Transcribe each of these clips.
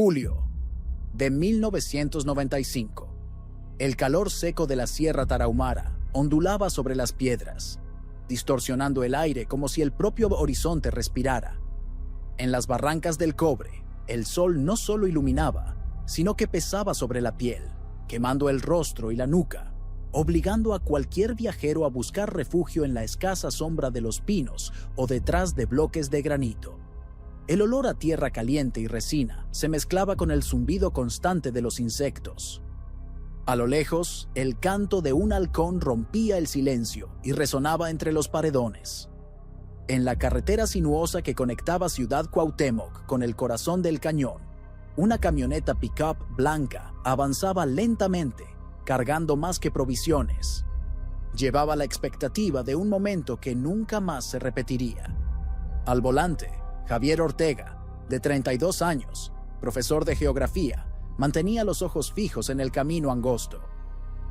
Julio de 1995. El calor seco de la Sierra Tarahumara ondulaba sobre las piedras, distorsionando el aire como si el propio horizonte respirara. En las barrancas del Cobre, el sol no solo iluminaba, sino que pesaba sobre la piel, quemando el rostro y la nuca, obligando a cualquier viajero a buscar refugio en la escasa sombra de los pinos o detrás de bloques de granito. El olor a tierra caliente y resina se mezclaba con el zumbido constante de los insectos. A lo lejos, el canto de un halcón rompía el silencio y resonaba entre los paredones. En la carretera sinuosa que conectaba Ciudad Cuauhtémoc con el corazón del cañón, una camioneta pick-up blanca avanzaba lentamente, cargando más que provisiones. Llevaba la expectativa de un momento que nunca más se repetiría. Al volante, Javier Ortega, de 32 años, profesor de geografía, mantenía los ojos fijos en el camino angosto.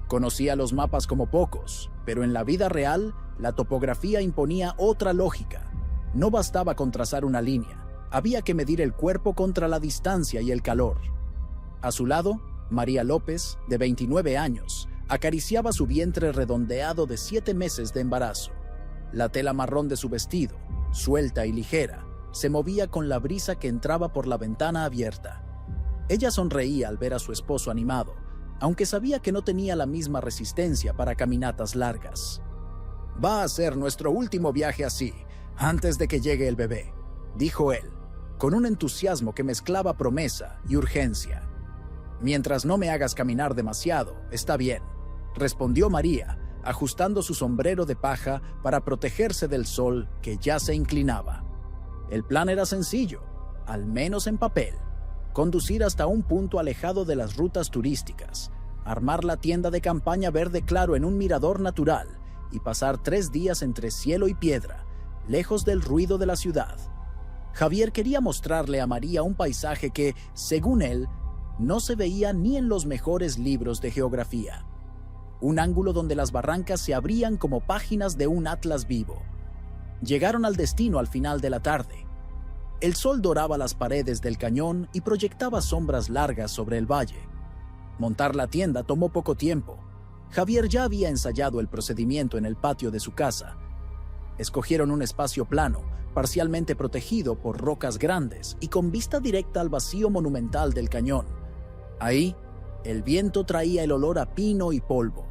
Conocía los mapas como pocos, pero en la vida real, la topografía imponía otra lógica. No bastaba con trazar una línea, había que medir el cuerpo contra la distancia y el calor. A su lado, María López, de 29 años, acariciaba su vientre redondeado de 7 meses de embarazo. La tela marrón de su vestido, suelta y ligera, se movía con la brisa que entraba por la ventana abierta. Ella sonreía al ver a su esposo animado, aunque sabía que no tenía la misma resistencia para caminatas largas. «Va a ser nuestro último viaje así, antes de que llegue el bebé», dijo él, con un entusiasmo que mezclaba promesa y urgencia. «Mientras no me hagas caminar demasiado, está bien», respondió María, ajustando su sombrero de paja para protegerse del sol que ya se inclinaba. El plan era sencillo, al menos en papel: conducir hasta un punto alejado de las rutas turísticas, armar la tienda de campaña verde claro en un mirador natural y pasar 3 días entre cielo y piedra, lejos del ruido de la ciudad. Javier quería mostrarle a María un paisaje que, según él, no se veía ni en los mejores libros de geografía. Un ángulo donde las barrancas se abrían como páginas de un atlas vivo. Llegaron al destino al final de la tarde. El sol doraba las paredes del cañón y proyectaba sombras largas sobre el valle. Montar la tienda tomó poco tiempo. Javier ya había ensayado el procedimiento en el patio de su casa. Escogieron un espacio plano, parcialmente protegido por rocas grandes y con vista directa al vacío monumental del cañón. Ahí, el viento traía el olor a pino y polvo,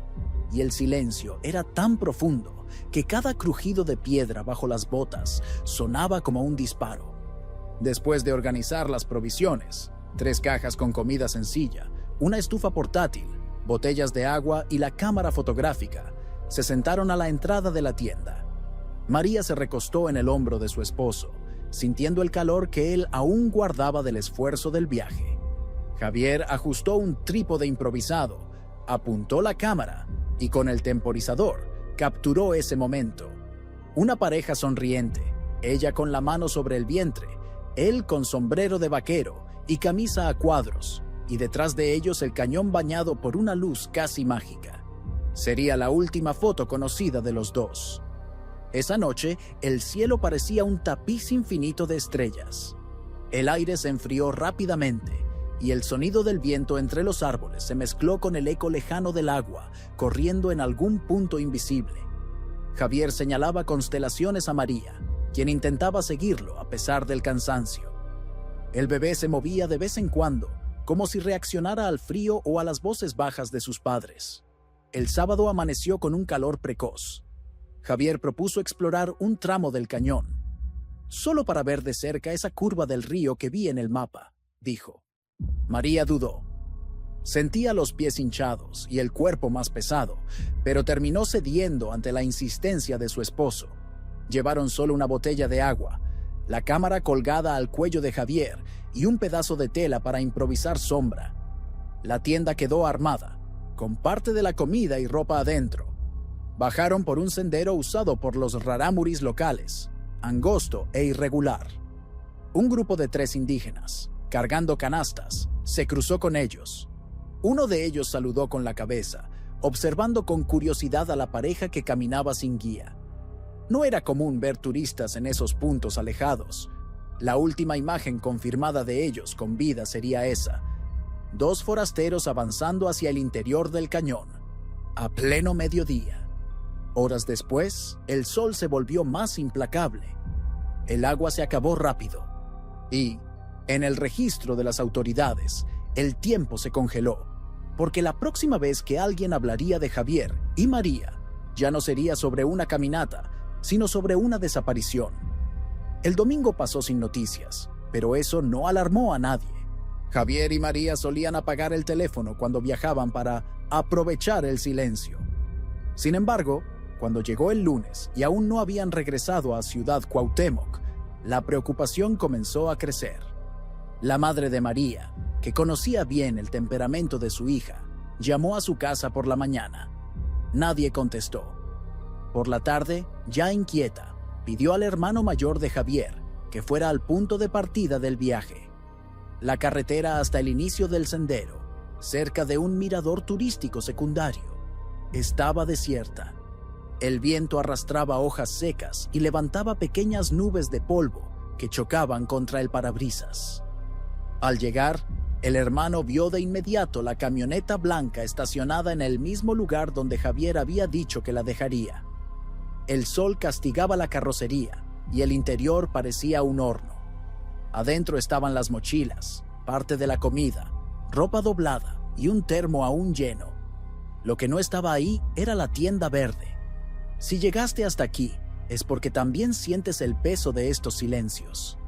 y el silencio era tan profundo que cada crujido de piedra bajo las botas sonaba como un disparo. Después de organizar las provisiones, 3 cajas con comida sencilla, una estufa portátil, botellas de agua y la cámara fotográfica, se sentaron a la entrada de la tienda. María se recostó en el hombro de su esposo, sintiendo el calor que él aún guardaba del esfuerzo del viaje. Javier ajustó un trípode improvisado, apuntó la cámara y con el temporizador capturó ese momento. Una pareja sonriente, ella con la mano sobre el vientre, él con sombrero de vaquero y camisa a cuadros, y detrás de ellos el cañón bañado por una luz casi mágica. Sería la última foto conocida de los dos. Esa noche, el cielo parecía un tapiz infinito de estrellas. El aire se enfrió rápidamente, y el sonido del viento entre los árboles se mezcló con el eco lejano del agua, corriendo en algún punto invisible. Javier señalaba constelaciones a María, quien intentaba seguirlo a pesar del cansancio. El bebé se movía de vez en cuando, como si reaccionara al frío o a las voces bajas de sus padres. El sábado amaneció con un calor precoz. Javier propuso explorar un tramo del cañón. «Solo para ver de cerca esa curva del río que vi en el mapa», dijo. María dudó. Sentía los pies hinchados y el cuerpo más pesado, pero terminó cediendo ante la insistencia de su esposo. Llevaron solo una botella de agua, la cámara colgada al cuello de Javier y un pedazo de tela para improvisar sombra. La tienda quedó armada, con parte de la comida y ropa adentro. Bajaron por un sendero usado por los rarámuris locales, angosto e irregular. Un grupo de 3 indígenas, cargando canastas, se cruzó con ellos. Uno de ellos saludó con la cabeza, observando con curiosidad a la pareja que caminaba sin guía. No era común ver turistas en esos puntos alejados. La última imagen confirmada de ellos con vida sería esa: 2 forasteros avanzando hacia el interior del cañón, a pleno mediodía. Horas después, el sol se volvió más implacable. El agua se acabó rápido y, en el registro de las autoridades, el tiempo se congeló, porque la próxima vez que alguien hablaría de Javier y María, ya no sería sobre una caminata, sino sobre una desaparición. El domingo pasó sin noticias, pero eso no alarmó a nadie. Javier y María solían apagar el teléfono cuando viajaban para aprovechar el silencio. Sin embargo, cuando llegó el lunes y aún no habían regresado a Ciudad Cuauhtémoc, la preocupación comenzó a crecer. La madre de María, que conocía bien el temperamento de su hija, llamó a su casa por la mañana. Nadie contestó. Por la tarde, ya inquieta, pidió al hermano mayor de Javier que fuera al punto de partida del viaje. La carretera hasta el inicio del sendero, cerca de un mirador turístico secundario, estaba desierta. El viento arrastraba hojas secas y levantaba pequeñas nubes de polvo que chocaban contra el parabrisas. Al llegar, el hermano vio de inmediato la camioneta blanca estacionada en el mismo lugar donde Javier había dicho que la dejaría. El sol castigaba la carrocería y el interior parecía un horno. Adentro estaban las mochilas, parte de la comida, ropa doblada y un termo aún lleno. Lo que no estaba ahí era la tienda verde. Si llegaste hasta aquí, es porque también sientes el peso de estos silencios.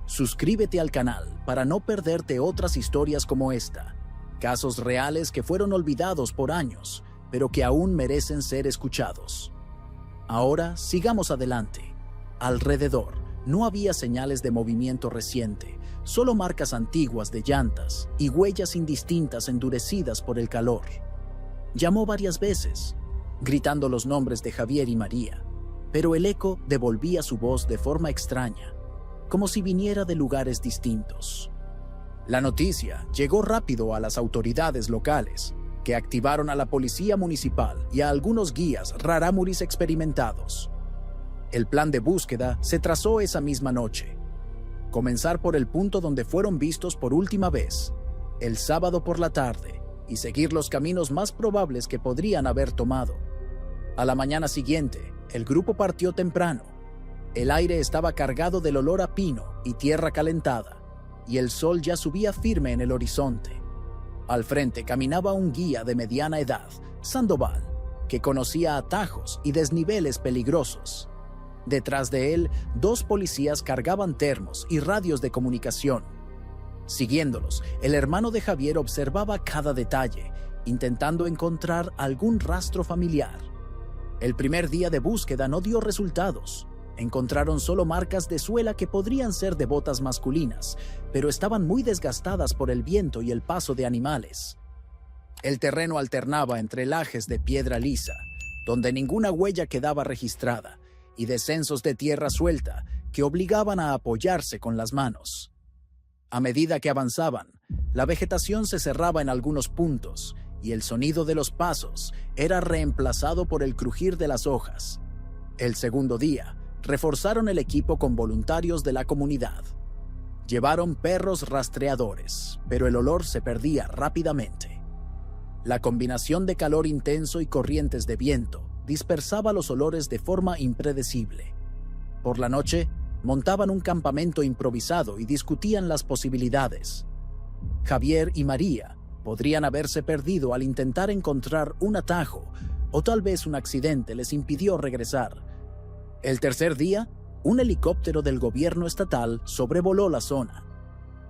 Suscríbete al canal para no perderte otras historias como esta, casos reales que fueron olvidados por años, pero que aún merecen ser escuchados. Ahora sigamos adelante. Alrededor no había señales de movimiento reciente, solo marcas antiguas de llantas y huellas indistintas endurecidas por el calor. Llamó varias veces, gritando los nombres de Javier y María, pero el eco devolvía su voz de forma extraña, como si viniera de lugares distintos. La noticia llegó rápido a las autoridades locales, que activaron a la policía municipal y a algunos guías rarámuris experimentados. El plan de búsqueda se trazó esa misma noche. Comenzar por el punto donde fueron vistos por última vez, el sábado por la tarde, y seguir los caminos más probables que podrían haber tomado. A la mañana siguiente, el grupo partió temprano. El aire estaba cargado del olor a pino y tierra calentada, y el sol ya subía firme en el horizonte. Al frente caminaba un guía de mediana edad, Sandoval, que conocía atajos y desniveles peligrosos. Detrás de él, 2 policías cargaban termos y radios de comunicación. Siguiéndolos, el hermano de Javier observaba cada detalle, intentando encontrar algún rastro familiar. El primer día de búsqueda no dio resultados. Encontraron solo marcas de suela que podrían ser de botas masculinas, pero estaban muy desgastadas por el viento y el paso de animales. El terreno alternaba entre lajes de piedra lisa, donde ninguna huella quedaba registrada, y descensos de tierra suelta que obligaban a apoyarse con las manos. A medida que avanzaban, la vegetación se cerraba en algunos puntos y el sonido de los pasos era reemplazado por el crujir de las hojas. El segundo día, reforzaron el equipo con voluntarios de la comunidad. Llevaron perros rastreadores, pero el olor se perdía rápidamente. La combinación de calor intenso y corrientes de viento dispersaba los olores de forma impredecible. Por la noche, montaban un campamento improvisado y discutían las posibilidades. Javier y María podrían haberse perdido al intentar encontrar un atajo, o tal vez un accidente les impidió regresar. El tercer día, un helicóptero del gobierno estatal sobrevoló la zona.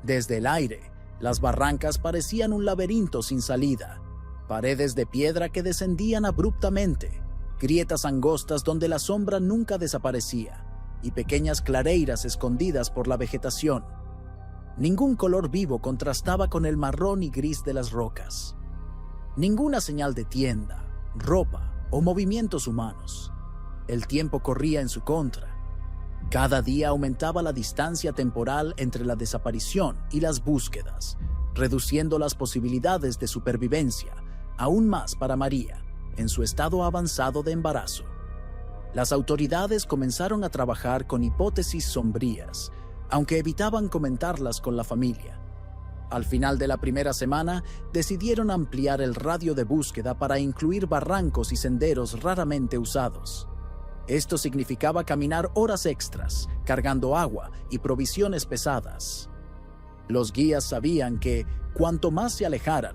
Desde el aire, las barrancas parecían un laberinto sin salida, paredes de piedra que descendían abruptamente, grietas angostas donde la sombra nunca desaparecía, y pequeñas clareiras escondidas por la vegetación. Ningún color vivo contrastaba con el marrón y gris de las rocas. Ninguna señal de tienda, ropa o movimientos humanos. El tiempo corría en su contra. Cada día aumentaba la distancia temporal entre la desaparición y las búsquedas, reduciendo las posibilidades de supervivencia, aún más para María, en su estado avanzado de embarazo. Las autoridades comenzaron a trabajar con hipótesis sombrías, aunque evitaban comentarlas con la familia. Al final de la primera semana, decidieron ampliar el radio de búsqueda para incluir barrancos y senderos raramente usados. Esto significaba caminar horas extras, cargando agua y provisiones pesadas. Los guías sabían que, cuanto más se alejaran,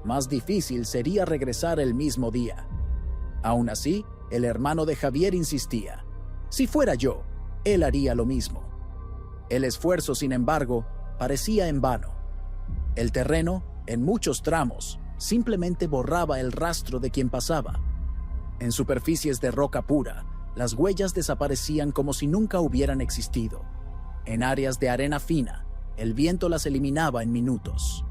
más difícil sería regresar el mismo día. Aún así, el hermano de Javier insistía: si fuera yo, él haría lo mismo. El esfuerzo, sin embargo, parecía en vano. El terreno, en muchos tramos, simplemente borraba el rastro de quien pasaba. En superficies de roca pura, las huellas desaparecían como si nunca hubieran existido. En áreas de arena fina, el viento las eliminaba en minutos.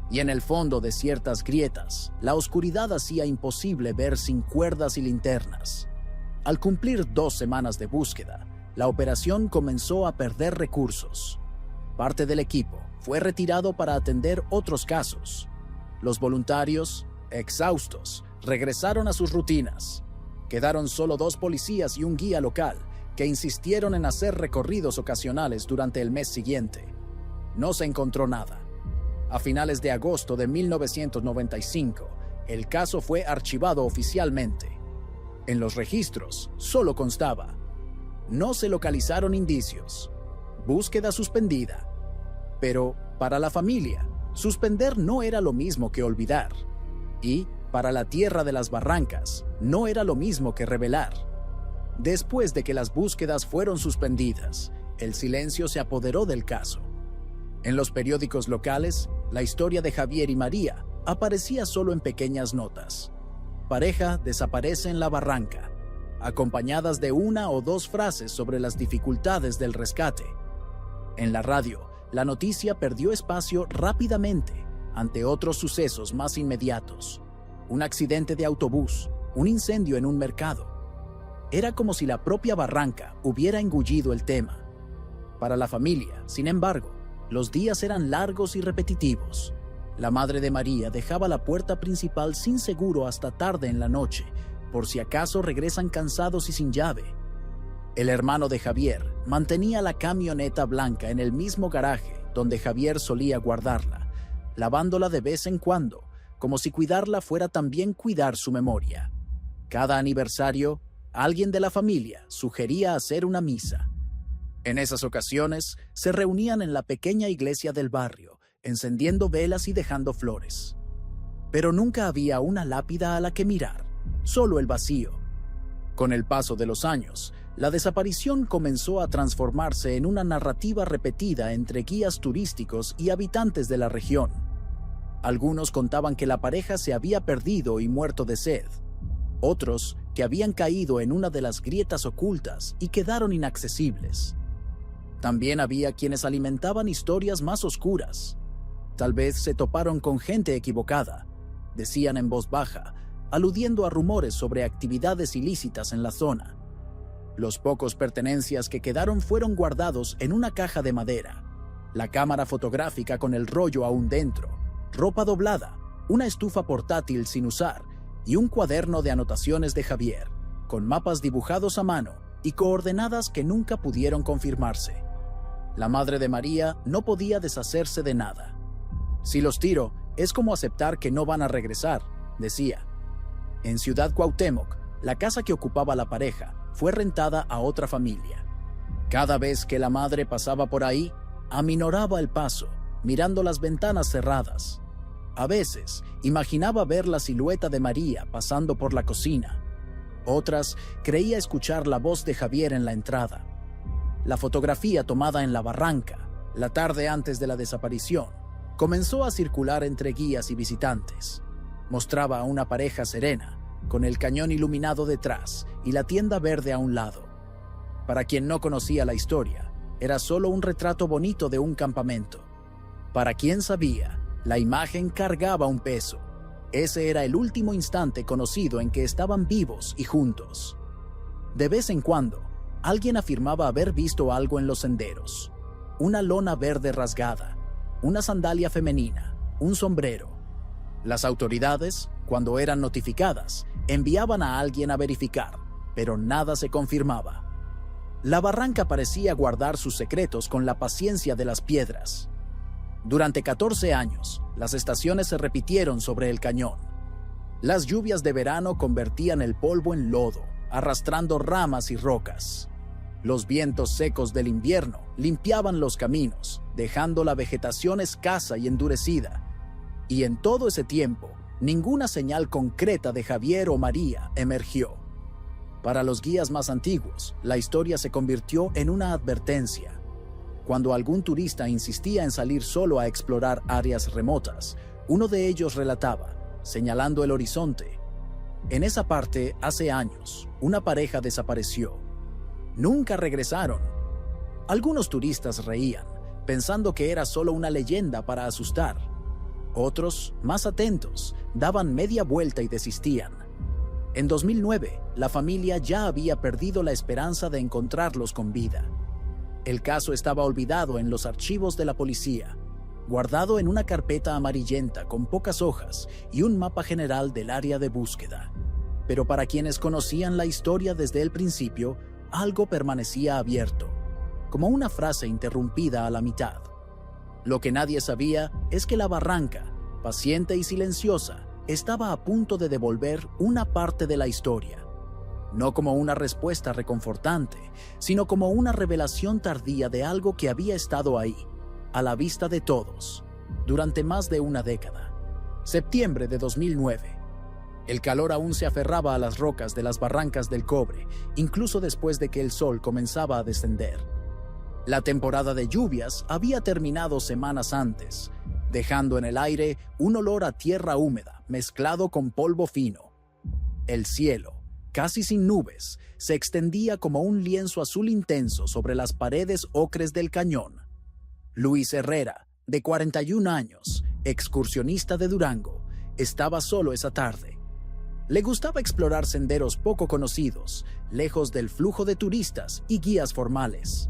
Y en el fondo de ciertas grietas, la oscuridad hacía imposible ver sin cuerdas y linternas. Al cumplir 2 semanas de búsqueda, la operación comenzó a perder recursos. Parte del equipo fue retirado para atender otros casos. Los voluntarios, exhaustos, regresaron a sus rutinas. Quedaron solo 2 policías y un guía local, que insistieron en hacer recorridos ocasionales durante el mes siguiente. No se encontró nada. A finales de agosto de 1995, el caso fue archivado oficialmente. En los registros solo constaba: no se localizaron indicios. Búsqueda suspendida. Pero, para la familia, suspender no era lo mismo que olvidar. Y, para la Tierra de las Barrancas, no era lo mismo que revelar. Después de que las búsquedas fueron suspendidas, el silencio se apoderó del caso. En los periódicos locales, la historia de Javier y María aparecía solo en pequeñas notas. Pareja desaparece en la barranca, acompañadas de 1 o 2 frases sobre las dificultades del rescate. En la radio, la noticia perdió espacio rápidamente ante otros sucesos más inmediatos: un accidente de autobús, un incendio en un mercado. Era como si la propia barranca hubiera engullido el tema. Para la familia, sin embargo, los días eran largos y repetitivos. La madre de María dejaba la puerta principal sin seguro hasta tarde en la noche, por si acaso regresan cansados y sin llave. El hermano de Javier mantenía la camioneta blanca en el mismo garaje donde Javier solía guardarla, lavándola de vez en cuando, como si cuidarla fuera también cuidar su memoria. Cada aniversario, alguien de la familia sugería hacer una misa. En esas ocasiones, se reunían en la pequeña iglesia del barrio, encendiendo velas y dejando flores. Pero nunca había una lápida a la que mirar, solo el vacío. Con el paso de los años, la desaparición comenzó a transformarse en una narrativa repetida entre guías turísticos y habitantes de la región. Algunos contaban que la pareja se había perdido y muerto de sed. Otros que habían caído en una de las grietas ocultas y quedaron inaccesibles. También había quienes alimentaban historias más oscuras. Tal vez se toparon con gente equivocada, decían en voz baja, aludiendo a rumores sobre actividades ilícitas en la zona. Los pocos pertenencias que quedaron fueron guardados en una caja de madera: la cámara fotográfica con el rollo aún dentro, ropa doblada, una estufa portátil sin usar y un cuaderno de anotaciones de Javier, con mapas dibujados a mano y coordenadas que nunca pudieron confirmarse. La madre de María no podía deshacerse de nada. Si los tiro, es como aceptar que no van a regresar, decía. En Ciudad Cuauhtémoc, la casa que ocupaba la pareja fue rentada a otra familia. Cada vez que la madre pasaba por ahí, aminoraba el paso, mirando las ventanas cerradas. A veces, imaginaba ver la silueta de María pasando por la cocina. Otras, creía escuchar la voz de Javier en la entrada. La fotografía tomada en la barranca, la tarde antes de la desaparición, comenzó a circular entre guías y visitantes. Mostraba a una pareja serena, con el cañón iluminado detrás y la tienda verde a un lado. Para quien no conocía la historia, era solo un retrato bonito de un campamento. Para quien sabía, la imagen cargaba un peso. Ese era el último instante conocido en que estaban vivos y juntos. De vez en cuando, alguien afirmaba haber visto algo en los senderos: una lona verde rasgada, una sandalia femenina, un sombrero. Las autoridades, cuando eran notificadas, enviaban a alguien a verificar, pero nada se confirmaba. La barranca parecía guardar sus secretos con la paciencia de las piedras. Durante 14 años, las estaciones se repitieron sobre el cañón. Las lluvias de verano convertían el polvo en lodo, arrastrando ramas y rocas. Los vientos secos del invierno limpiaban los caminos, dejando la vegetación escasa y endurecida. Y en todo ese tiempo, ninguna señal concreta de Javier o María emergió. Para los guías más antiguos, la historia se convirtió en una advertencia. Cuando algún turista insistía en salir solo a explorar áreas remotas, uno de ellos relataba, señalando el horizonte: en esa parte, hace años, una pareja desapareció. Nunca regresaron. Algunos turistas reían, pensando que era solo una leyenda para asustar. Otros, más atentos, daban media vuelta y desistían. En 2009, la familia ya había perdido la esperanza de encontrarlos con vida. El caso estaba olvidado en los archivos de la policía, guardado en una carpeta amarillenta con pocas hojas y un mapa general del área de búsqueda. Pero para quienes conocían la historia desde el principio, algo permanecía abierto, como una frase interrumpida a la mitad. Lo que nadie sabía es que la barranca, paciente y silenciosa, estaba a punto de devolver una parte de la historia. No como una respuesta reconfortante, sino como una revelación tardía de algo que había estado ahí, a la vista de todos, durante más de una década. Septiembre de 2009. El calor aún se aferraba a las rocas de las barrancas del Cobre, incluso después de que el sol comenzaba a descender. La temporada de lluvias había terminado semanas antes, dejando en el aire un olor a tierra húmeda mezclado con polvo fino. El cielo, casi sin nubes, se extendía como un lienzo azul intenso sobre las paredes ocres del cañón. Luis Herrera, de 41 años, excursionista de Durango, estaba solo esa tarde. Le gustaba explorar senderos poco conocidos, lejos del flujo de turistas y guías formales.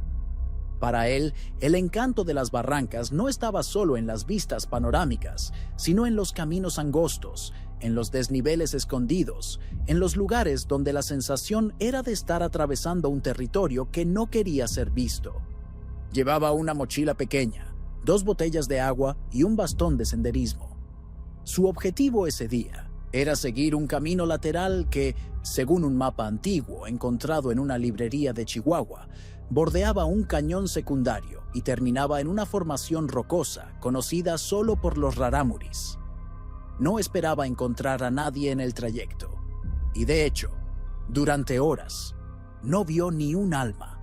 Para él, el encanto de las barrancas no estaba solo en las vistas panorámicas, sino en los caminos angostos, en los desniveles escondidos, en los lugares donde la sensación era de estar atravesando un territorio que no quería ser visto. Llevaba una mochila pequeña, 2 botellas de agua y un bastón de senderismo. Su objetivo ese día era seguir un camino lateral que, según un mapa antiguo encontrado en una librería de Chihuahua, bordeaba un cañón secundario y terminaba en una formación rocosa conocida solo por los rarámuris. No esperaba encontrar a nadie en el trayecto, y de hecho, durante horas, no vio ni un alma.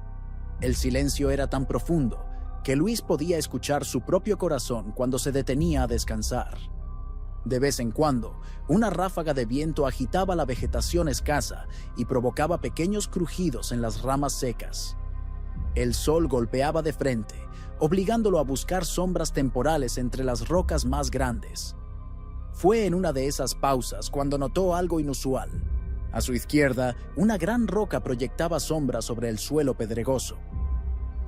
El silencio era tan profundo que Luis podía escuchar su propio corazón cuando se detenía a descansar. De vez en cuando, una ráfaga de viento agitaba la vegetación escasa y provocaba pequeños crujidos en las ramas secas. El sol golpeaba de frente, obligándolo a buscar sombras temporales entre las rocas más grandes. Fue en una de esas pausas cuando notó algo inusual. A su izquierda, una gran roca proyectaba sombras sobre el suelo pedregoso.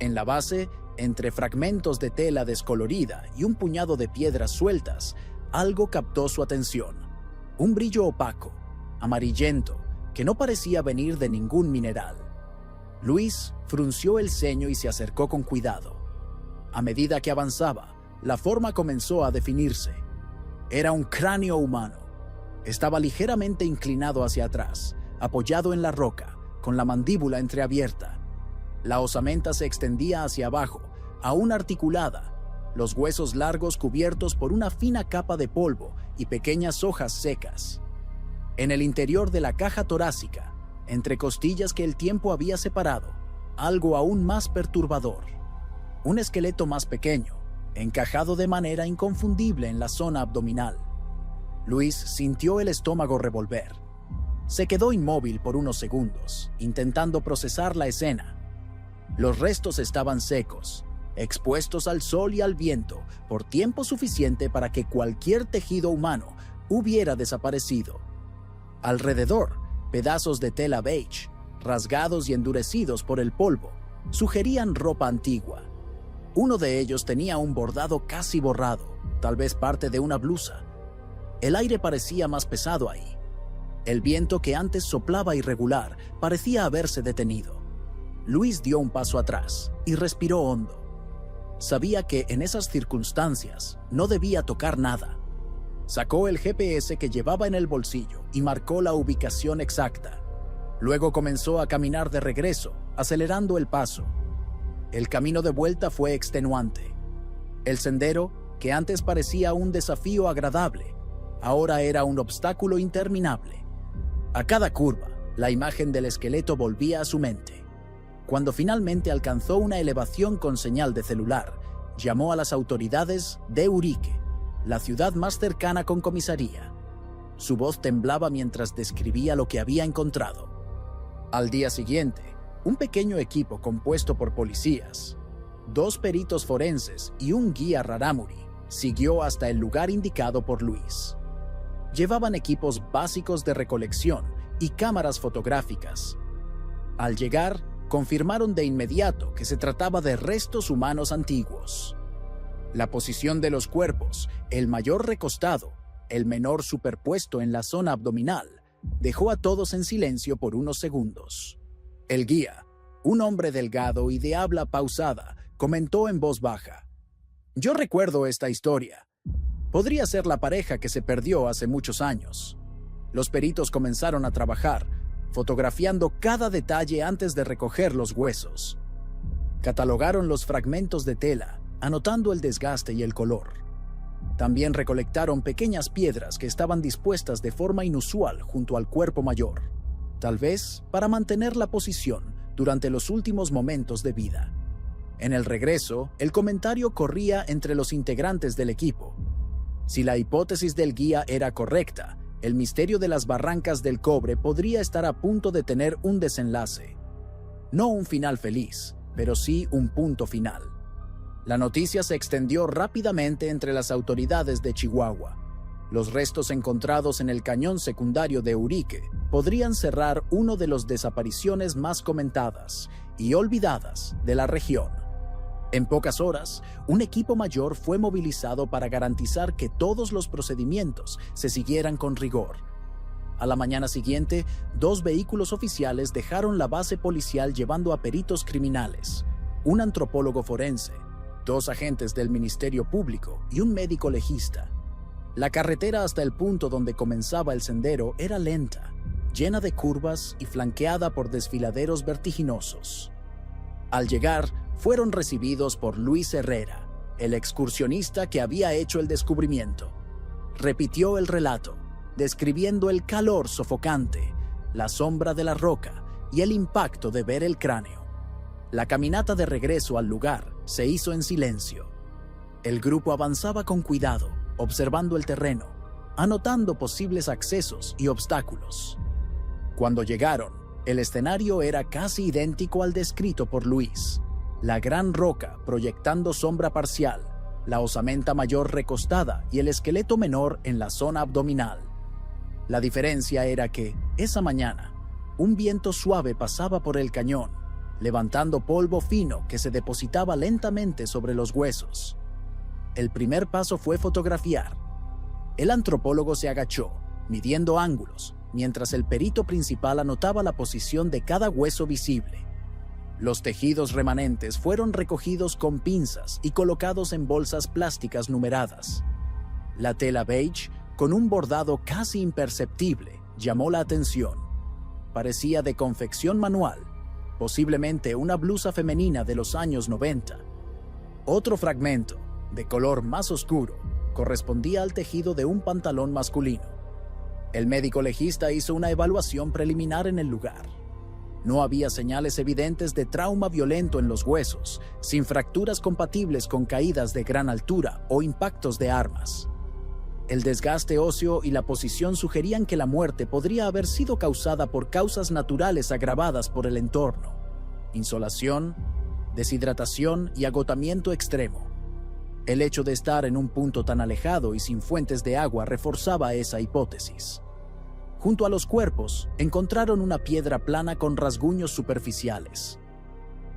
En la base, entre fragmentos de tela descolorida y un puñado de piedras sueltas, algo captó su atención. Un brillo opaco, amarillento, que no parecía venir de ningún mineral. Luis frunció el ceño y se acercó con cuidado. A medida que avanzaba, la forma comenzó a definirse. Era un cráneo humano. Estaba ligeramente inclinado hacia atrás, apoyado en la roca, con la mandíbula entreabierta. La osamenta se extendía hacia abajo, aún articulada, los huesos largos cubiertos por una fina capa de polvo y pequeñas hojas secas. En el interior de la caja torácica, entre costillas que el tiempo había separado, algo aún más perturbador. Un esqueleto más pequeño, encajado de manera inconfundible en la zona abdominal. Luis sintió el estómago revolver. Se quedó inmóvil por unos segundos, intentando procesar la escena. Los restos estaban secos, expuestos al sol y al viento por tiempo suficiente para que cualquier tejido humano hubiera desaparecido. Alrededor, pedazos de tela beige, rasgados y endurecidos por el polvo, sugerían ropa antigua. Uno de ellos tenía un bordado casi borrado, tal vez parte de una blusa. El aire parecía más pesado ahí. El viento que antes soplaba irregular parecía haberse detenido. Luis dio un paso atrás y respiró hondo. Sabía que en esas circunstancias no debía tocar nada. Sacó el GPS que llevaba en el bolsillo y marcó la ubicación exacta. Luego comenzó a caminar de regreso, acelerando el paso. El camino de vuelta fue extenuante. El sendero, que antes parecía un desafío agradable, ahora era un obstáculo interminable. A cada curva, la imagen del esqueleto volvía a su mente. Cuando finalmente alcanzó una elevación con señal de celular, llamó a las autoridades de Urique, la ciudad más cercana con comisaría. Su voz temblaba mientras describía lo que había encontrado. Al día siguiente, un pequeño equipo compuesto por policías, 2 peritos forenses y un guía rarámuri siguió hasta el lugar indicado por Luis. Llevaban equipos básicos de recolección y cámaras fotográficas. Al llegar, confirmaron de inmediato que se trataba de restos humanos antiguos. La posición de los cuerpos, el mayor recostado, el menor superpuesto en la zona abdominal, dejó a todos en silencio por unos segundos. El guía, un hombre delgado y de habla pausada, comentó en voz baja: «Yo recuerdo esta historia. Podría ser la pareja que se perdió hace muchos años». Los peritos comenzaron a trabajar, fotografiando cada detalle antes de recoger los huesos. Catalogaron los fragmentos de tela, anotando el desgaste y el color. También recolectaron pequeñas piedras que estaban dispuestas de forma inusual junto al cuerpo mayor, tal vez para mantener la posición durante los últimos momentos de vida. En el regreso, el comentario corría entre los integrantes del equipo. Si la hipótesis del guía era correcta, el misterio de las barrancas del cobre podría estar a punto de tener un desenlace. No un final feliz, pero sí un punto final. La noticia se extendió rápidamente entre las autoridades de Chihuahua. Los restos encontrados en el cañón secundario de Urique podrían cerrar una de las desapariciones más comentadas y olvidadas de la región. En pocas horas, un equipo mayor fue movilizado para garantizar que todos los procedimientos se siguieran con rigor. A la mañana siguiente, 2 vehículos oficiales dejaron la base policial llevando a peritos criminales, un antropólogo forense, 2 agentes del Ministerio Público y un médico legista. La carretera hasta el punto donde comenzaba el sendero era lenta, llena de curvas y flanqueada por desfiladeros vertiginosos. Al llegar, fueron recibidos por Luis Herrera, el excursionista que había hecho el descubrimiento. Repitió el relato, describiendo el calor sofocante, la sombra de la roca y el impacto de ver el cráneo. La caminata de regreso al lugar se hizo en silencio. El grupo avanzaba con cuidado, observando el terreno, anotando posibles accesos y obstáculos. Cuando llegaron, el escenario era casi idéntico al descrito por Luis. La gran roca proyectando sombra parcial, la osamenta mayor recostada y el esqueleto menor en la zona abdominal. La diferencia era que, esa mañana, un viento suave pasaba por el cañón, levantando polvo fino que se depositaba lentamente sobre los huesos. El primer paso fue fotografiar. El antropólogo se agachó, midiendo ángulos, mientras el perito principal anotaba la posición de cada hueso visible. Los tejidos remanentes fueron recogidos con pinzas y colocados en bolsas plásticas numeradas. La tela beige, con un bordado casi imperceptible, llamó la atención. Parecía de confección manual, posiblemente una blusa femenina de los años 90. Otro fragmento, de color más oscuro, correspondía al tejido de un pantalón masculino. El médico legista hizo una evaluación preliminar en el lugar. No había señales evidentes de trauma violento en los huesos, sin fracturas compatibles con caídas de gran altura o impactos de armas. El desgaste óseo y la posición sugerían que la muerte podría haber sido causada por causas naturales agravadas por el entorno: insolación, deshidratación y agotamiento extremo. El hecho de estar en un punto tan alejado y sin fuentes de agua reforzaba esa hipótesis. Junto a los cuerpos, encontraron una piedra plana con rasguños superficiales.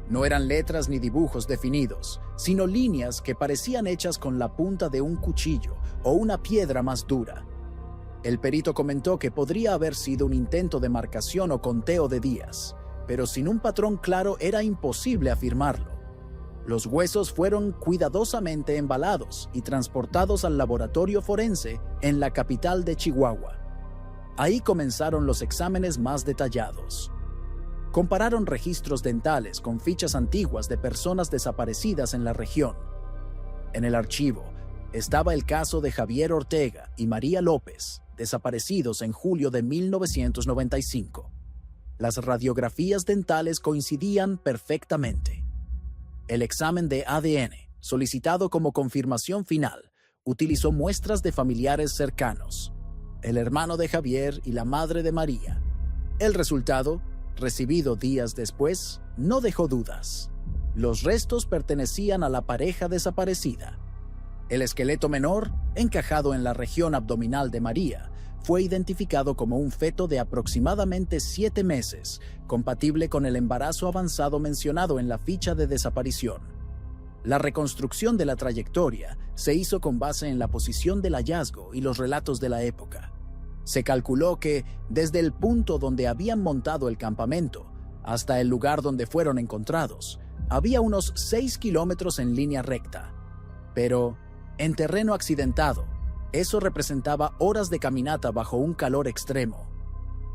No eran letras ni dibujos definidos, sino líneas que parecían hechas con la punta de un cuchillo o una piedra más dura. El perito comentó que podría haber sido un intento de marcación o conteo de días, pero sin un patrón claro era imposible afirmarlo. Los huesos fueron cuidadosamente embalados y transportados al laboratorio forense en la capital de Chihuahua. Ahí comenzaron los exámenes más detallados. Compararon registros dentales con fichas antiguas de personas desaparecidas en la región. En el archivo estaba el caso de Javier Ortega y María López, desaparecidos en julio de 1995. Las radiografías dentales coincidían perfectamente. El examen de ADN, solicitado como confirmación final, utilizó muestras de familiares cercanos, el hermano de Javier y la madre de María. El resultado, recibido días después, no dejó dudas. Los restos pertenecían a la pareja desaparecida. El esqueleto menor, encajado en la región abdominal de María, fue identificado como un feto de aproximadamente 7 meses, compatible con el embarazo avanzado mencionado en la ficha de desaparición. La reconstrucción de la trayectoria se hizo con base en la posición del hallazgo y los relatos de la época. Se calculó que, desde el punto donde habían montado el campamento hasta el lugar donde fueron encontrados, había unos 6 kilómetros en línea recta. Pero, en terreno accidentado, eso representaba horas de caminata bajo un calor extremo.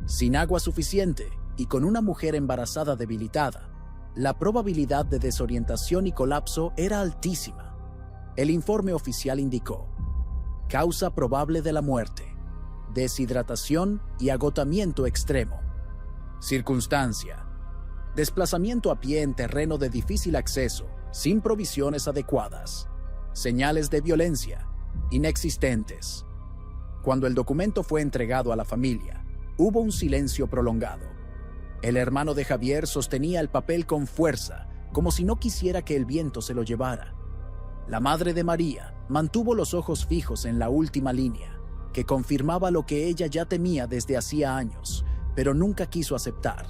Sin agua suficiente y con una mujer embarazada debilitada, la probabilidad de desorientación y colapso era altísima. El informe oficial indicó: causa probable de la muerte, deshidratación y agotamiento extremo. Circunstancia: desplazamiento a pie en terreno de difícil acceso, sin provisiones adecuadas. Señales de violencia: inexistentes. Cuando el documento fue entregado a la familia, hubo un silencio prolongado. El hermano de Javier sostenía el papel con fuerza, como si no quisiera que el viento se lo llevara. La madre de María mantuvo los ojos fijos en la última línea, que confirmaba lo que ella ya temía desde hacía años, pero nunca quiso aceptar.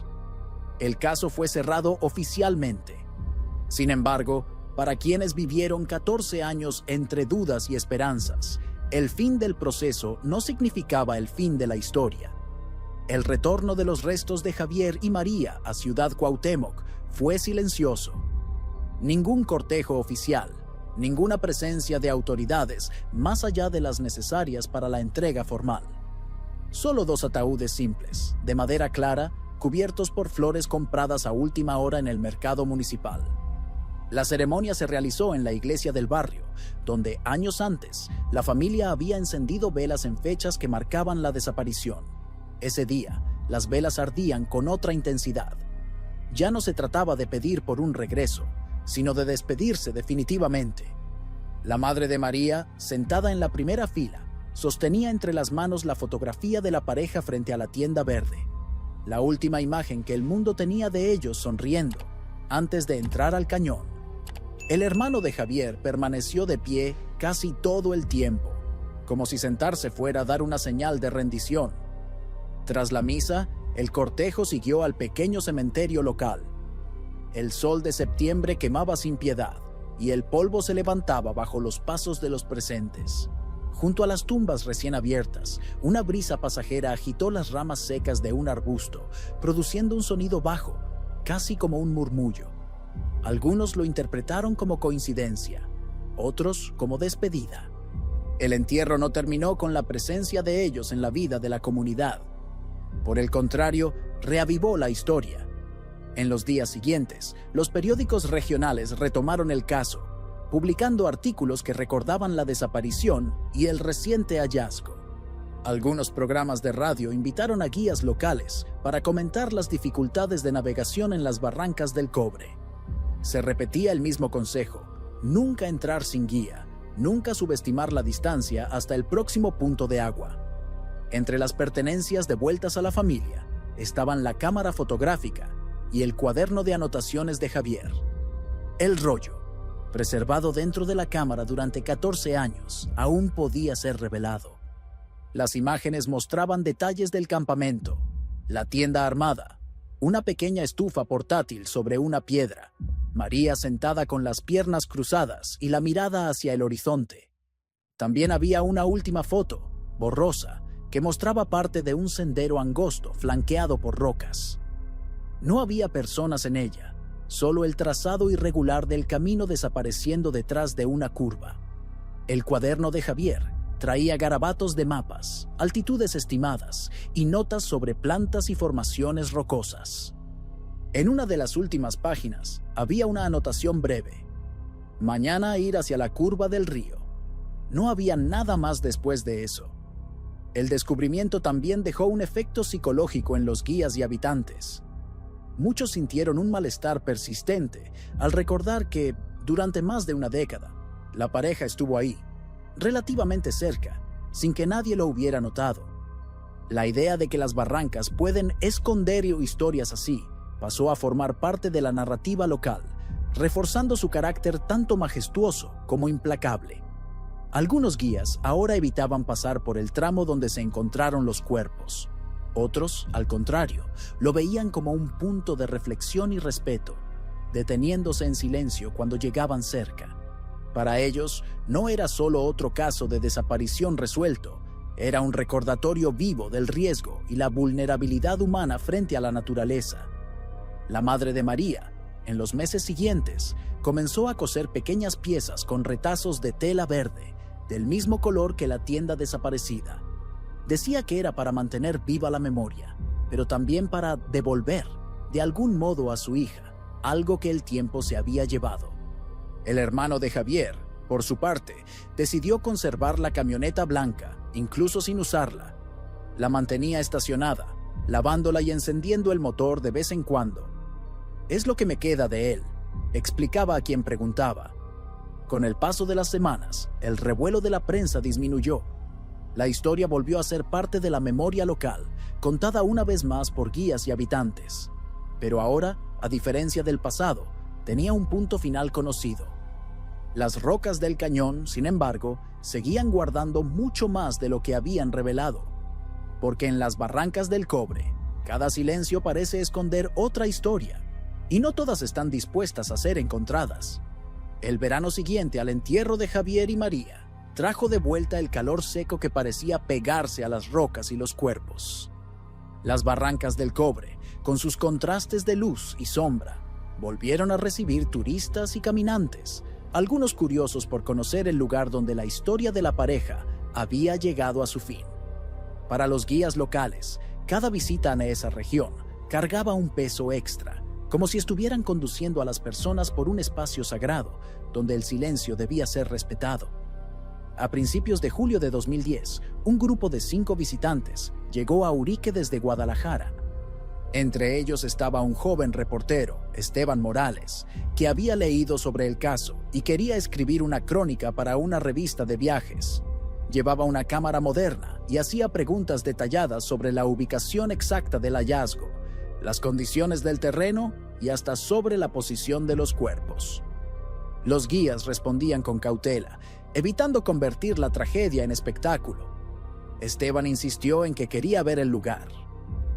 El caso fue cerrado oficialmente. Sin embargo, para quienes vivieron 14 años entre dudas y esperanzas, el fin del proceso no significaba el fin de la historia. El retorno de los restos de Javier y María a Ciudad Cuauhtémoc fue silencioso. Ningún cortejo oficial, ninguna presencia de autoridades más allá de las necesarias para la entrega formal. Solo 2 ataúdes simples, de madera clara, cubiertos por flores compradas a última hora en el mercado municipal. La ceremonia se realizó en la iglesia del barrio, donde años antes la familia había encendido velas en fechas que marcaban la desaparición. Ese día, las velas ardían con otra intensidad. Ya no se trataba de pedir por un regreso, sino de despedirse definitivamente. La madre de María, sentada en la primera fila, sostenía entre las manos la fotografía de la pareja frente a la tienda verde, la última imagen que el mundo tenía de ellos sonriendo antes de entrar al cañón. El hermano de Javier permaneció de pie casi todo el tiempo, como si sentarse fuera a dar una señal de rendición. Tras la misa, el cortejo siguió al pequeño cementerio local. El sol de septiembre quemaba sin piedad y el polvo se levantaba bajo los pasos de los presentes. Junto a las tumbas recién abiertas, una brisa pasajera agitó las ramas secas de un arbusto, produciendo un sonido bajo, casi como un murmullo. Algunos lo interpretaron como coincidencia, otros como despedida. El entierro no terminó con la presencia de ellos en la vida de la comunidad. Por el contrario, reavivó la historia. En los días siguientes, los periódicos regionales retomaron el caso, publicando artículos que recordaban la desaparición y el reciente hallazgo. Algunos programas de radio invitaron a guías locales para comentar las dificultades de navegación en las barrancas del Cobre. Se repetía el mismo consejo: nunca entrar sin guía, nunca subestimar la distancia hasta el próximo punto de agua. Entre las pertenencias devueltas a la familia estaban la cámara fotográfica y el cuaderno de anotaciones de Javier. El rollo, preservado dentro de la cámara durante 14 años, aún podía ser revelado. Las imágenes mostraban detalles del campamento, la tienda armada, una pequeña estufa portátil sobre una piedra, María sentada con las piernas cruzadas y la mirada hacia el horizonte. También había una última foto, borrosa, que mostraba parte de un sendero angosto flanqueado por rocas. No había personas en ella, solo el trazado irregular del camino desapareciendo detrás de una curva. El cuaderno de Javier traía garabatos de mapas, altitudes estimadas y notas sobre plantas y formaciones rocosas. En una de las últimas páginas había una anotación breve: mañana ir hacia la curva del río. No había nada más después de eso. El descubrimiento también dejó un efecto psicológico en los guías y habitantes. Muchos sintieron un malestar persistente al recordar que, durante más de una década, la pareja estuvo ahí, relativamente cerca, sin que nadie lo hubiera notado. La idea de que las barrancas pueden esconder historias así pasó a formar parte de la narrativa local, reforzando su carácter tanto majestuoso como implacable. Algunos guías ahora evitaban pasar por el tramo donde se encontraron los cuerpos. Otros, al contrario, lo veían como un punto de reflexión y respeto, deteniéndose en silencio cuando llegaban cerca. Para ellos, no era solo otro caso de desaparición resuelto, era un recordatorio vivo del riesgo y la vulnerabilidad humana frente a la naturaleza. La madre de María, en los meses siguientes, comenzó a coser pequeñas piezas con retazos de tela verde, del mismo color que la tienda desaparecida. Decía que era para mantener viva la memoria, pero también para devolver, de algún modo, a su hija, algo que el tiempo se había llevado. El hermano de Javier, por su parte, decidió conservar la camioneta blanca, incluso sin usarla. La mantenía estacionada, lavándola y encendiendo el motor de vez en cuando. «Es lo que me queda de él», explicaba a quien preguntaba. Con el paso de las semanas, el revuelo de la prensa disminuyó. La historia volvió a ser parte de la memoria local, contada una vez más por guías y habitantes. Pero ahora, a diferencia del pasado, tenía un punto final conocido. Las rocas del cañón, sin embargo, seguían guardando mucho más de lo que habían revelado. Porque en las barrancas del cobre, cada silencio parece esconder otra historia, y no todas están dispuestas a ser encontradas. El verano siguiente al entierro de Javier y María trajo de vuelta el calor seco que parecía pegarse a las rocas y los cuerpos. Las barrancas del cobre, con sus contrastes de luz y sombra, volvieron a recibir turistas y caminantes, algunos curiosos por conocer el lugar donde la historia de la pareja había llegado a su fin. Para los guías locales, cada visita a esa región cargaba un peso extra, como si estuvieran conduciendo a las personas por un espacio sagrado, donde el silencio debía ser respetado. A principios de julio de 2010, un grupo de 5 visitantes llegó a Urique desde Guadalajara. Entre ellos estaba un joven reportero, Esteban Morales, que había leído sobre el caso y quería escribir una crónica para una revista de viajes. Llevaba una cámara moderna y hacía preguntas detalladas sobre la ubicación exacta del hallazgo, las condiciones del terreno y hasta sobre la posición de los cuerpos. Los guías respondían con cautela, evitando convertir la tragedia en espectáculo. Esteban insistió en que quería ver el lugar.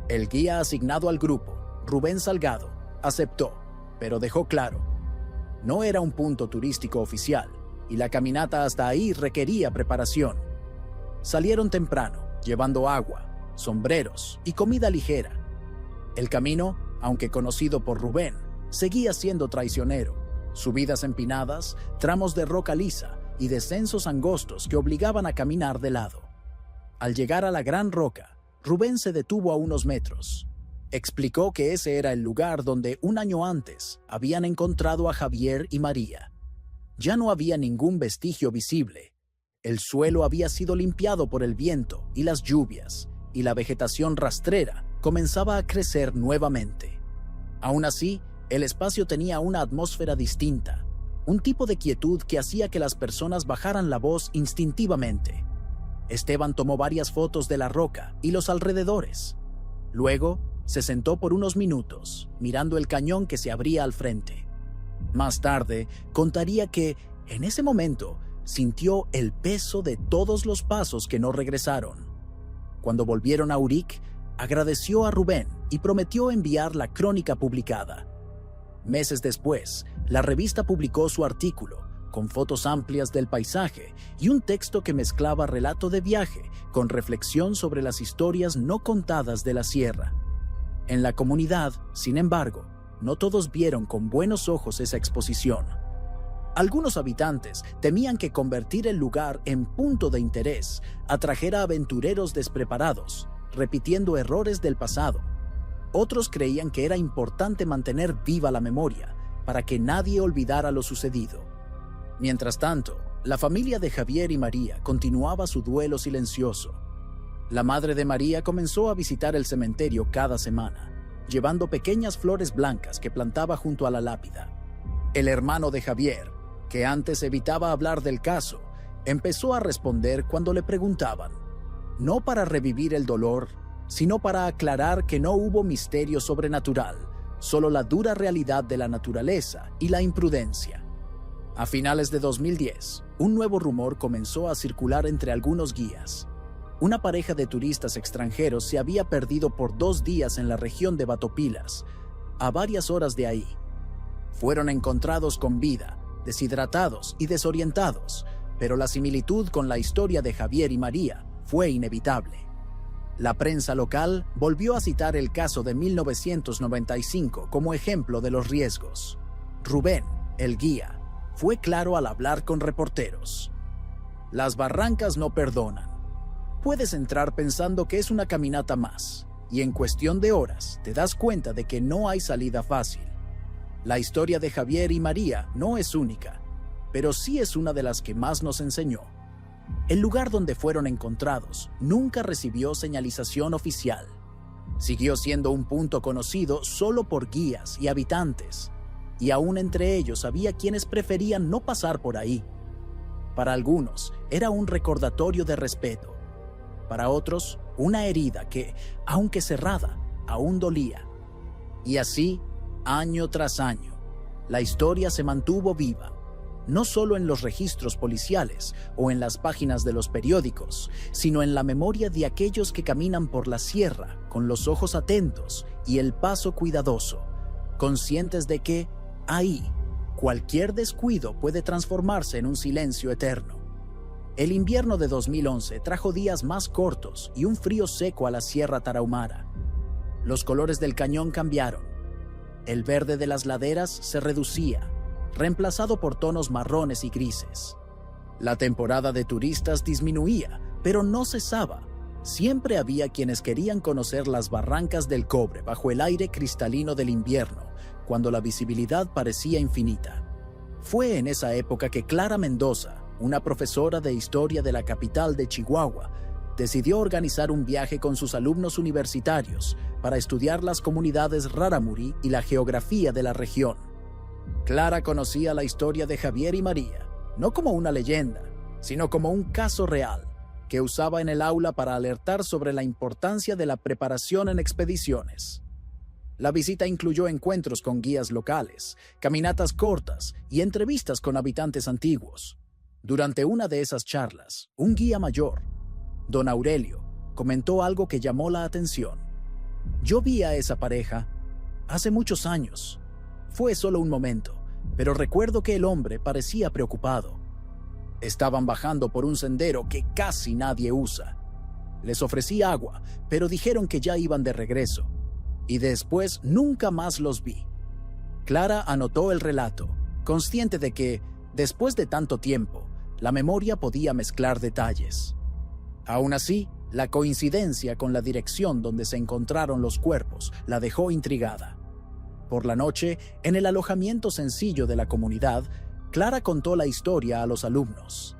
El guía asignado al grupo, Rubén Salgado, aceptó, pero dejó claro: no era un punto turístico oficial y la caminata hasta ahí requería preparación. Salieron temprano, llevando agua, sombreros y comida ligera. El camino, aunque conocido por Rubén, seguía siendo traicionero. Subidas empinadas, tramos de roca lisa y descensos angostos que obligaban a caminar de lado. Al llegar a la gran roca, Rubén se detuvo a unos metros. Explicó que ese era el lugar donde un año antes habían encontrado a Javier y María. Ya no había ningún vestigio visible. El suelo había sido limpiado por el viento y las lluvias, y la vegetación rastrera comenzaba a crecer nuevamente. Aún así, el espacio tenía una atmósfera distinta, un tipo de quietud que hacía que las personas bajaran la voz instintivamente. Esteban tomó varias fotos de la roca y los alrededores. Luego, se sentó por unos minutos, mirando el cañón que se abría al frente. Más tarde, contaría que, en ese momento, sintió el peso de todos los pasos que no regresaron. Cuando volvieron a Urique, agradeció a Rubén y prometió enviar la crónica publicada. Meses después, la revista publicó su artículo, con fotos amplias del paisaje y un texto que mezclaba relato de viaje con reflexión sobre las historias no contadas de la sierra. En la comunidad, sin embargo, no todos vieron con buenos ojos esa exposición. Algunos habitantes temían que convertir el lugar en punto de interés atrajera a aventureros despreparados, repitiendo errores del pasado. Otros creían que era importante mantener viva la memoria para que nadie olvidara lo sucedido. Mientras tanto, la familia de Javier y María continuaba su duelo silencioso. La madre de María comenzó a visitar el cementerio cada semana, llevando pequeñas flores blancas que plantaba junto a la lápida. El hermano de Javier, que antes evitaba hablar del caso, empezó a responder cuando le preguntaban, no para revivir el dolor, sino para aclarar que no hubo misterio sobrenatural, solo la dura realidad de la naturaleza y la imprudencia. A finales de 2010, un nuevo rumor comenzó a circular entre algunos guías. Una pareja de turistas extranjeros se había perdido por 2 días en la región de Batopilas, a varias horas de ahí. Fueron encontrados con vida, deshidratados y desorientados, pero la similitud con la historia de Javier y María fue inevitable. La prensa local volvió a citar el caso de 1995 como ejemplo de los riesgos. Rubén, el guía, fue claro al hablar con reporteros. Las barrancas no perdonan. Puedes entrar pensando que es una caminata más, y en cuestión de horas te das cuenta de que no hay salida fácil. La historia de Javier y María no es única, pero sí es una de las que más nos enseñó. El lugar donde fueron encontrados nunca recibió señalización oficial. Siguió siendo un punto conocido solo por guías y habitantes, y aún entre ellos había quienes preferían no pasar por ahí. Para algunos era un recordatorio de respeto, para otros una herida que, aunque cerrada, aún dolía. Y así, año tras año, la historia se mantuvo viva, no solo en los registros policiales o en las páginas de los periódicos, sino en la memoria de aquellos que caminan por la sierra con los ojos atentos y el paso cuidadoso, conscientes de que, ahí, cualquier descuido puede transformarse en un silencio eterno. El invierno de 2011 trajo días más cortos y un frío seco a la Sierra Tarahumara. Los colores del cañón cambiaron. El verde de las laderas se reducía, reemplazado por tonos marrones y grises. La temporada de turistas disminuía, pero no cesaba. Siempre había quienes querían conocer las barrancas del Cobre bajo el aire cristalino del invierno, cuando la visibilidad parecía infinita. Fue en esa época que Clara Mendoza, una profesora de historia de la capital de Chihuahua, decidió organizar un viaje con sus alumnos universitarios para estudiar las comunidades rarámuri y la geografía de la región. Clara conocía la historia de Javier y María, no como una leyenda, sino como un caso real, que usaba en el aula para alertar sobre la importancia de la preparación en expediciones. La visita incluyó encuentros con guías locales, caminatas cortas y entrevistas con habitantes antiguos. Durante una de esas charlas, un guía mayor, don Aurelio, comentó algo que llamó la atención. Yo vi a esa pareja hace muchos años. Fue solo un momento, pero recuerdo que el hombre parecía preocupado. Estaban bajando por un sendero que casi nadie usa. Les ofrecí agua, pero dijeron que ya iban de regreso, y después nunca más los vi. Clara anotó el relato, consciente de que, después de tanto tiempo, la memoria podía mezclar detalles. Aún así, la coincidencia con la dirección donde se encontraron los cuerpos la dejó intrigada. Por la noche, en el alojamiento sencillo de la comunidad, Clara contó la historia a los alumnos.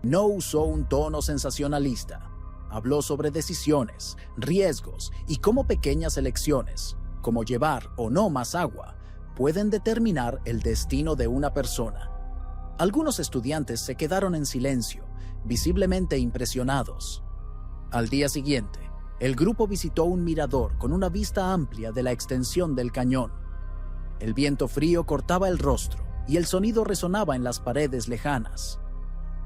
No usó un tono sensacionalista. Habló sobre decisiones, riesgos y cómo pequeñas elecciones, como llevar o no más agua, pueden determinar el destino de una persona. Algunos estudiantes se quedaron en silencio, visiblemente impresionados. Al día siguiente, el grupo visitó un mirador con una vista amplia de la extensión del cañón. El viento frío cortaba el rostro y el sonido resonaba en las paredes lejanas.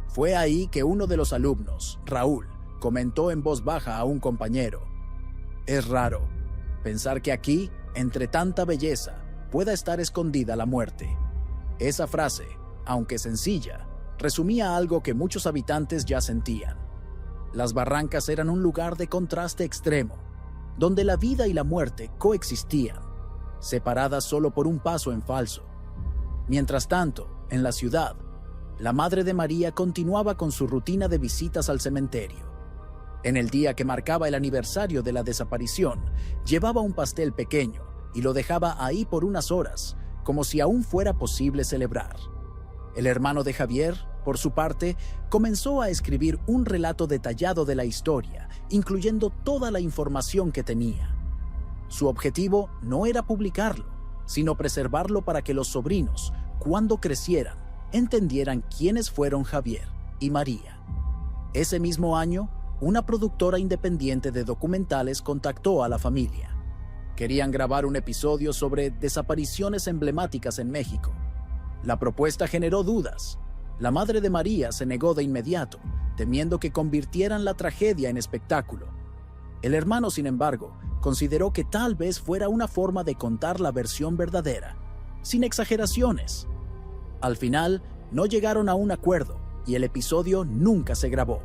Fue ahí que uno de los alumnos, Raúl, comentó en voz baja a un compañero: «Es raro pensar que aquí, entre tanta belleza, pueda estar escondida la muerte». Esa frase, aunque sencilla, resumía algo que muchos habitantes ya sentían. Las barrancas eran un lugar de contraste extremo, donde la vida y la muerte coexistían, separadas solo por un paso en falso. Mientras tanto, en la ciudad, la madre de María continuaba con su rutina de visitas al cementerio. En el día que marcaba el aniversario de la desaparición, llevaba un pastel pequeño y lo dejaba ahí por unas horas, como si aún fuera posible celebrar. El hermano de Javier, por su parte, comenzó a escribir un relato detallado de la historia, incluyendo toda la información que tenía. Su objetivo no era publicarlo, sino preservarlo para que los sobrinos, cuando crecieran, entendieran quiénes fueron Javier y María. Ese mismo año, una productora independiente de documentales contactó a la familia. Querían grabar un episodio sobre desapariciones emblemáticas en México. La propuesta generó dudas. La madre de María se negó de inmediato, temiendo que convirtieran la tragedia en espectáculo. El hermano, sin embargo, consideró que tal vez fuera una forma de contar la versión verdadera, sin exageraciones. Al final, no llegaron a un acuerdo y el episodio nunca se grabó.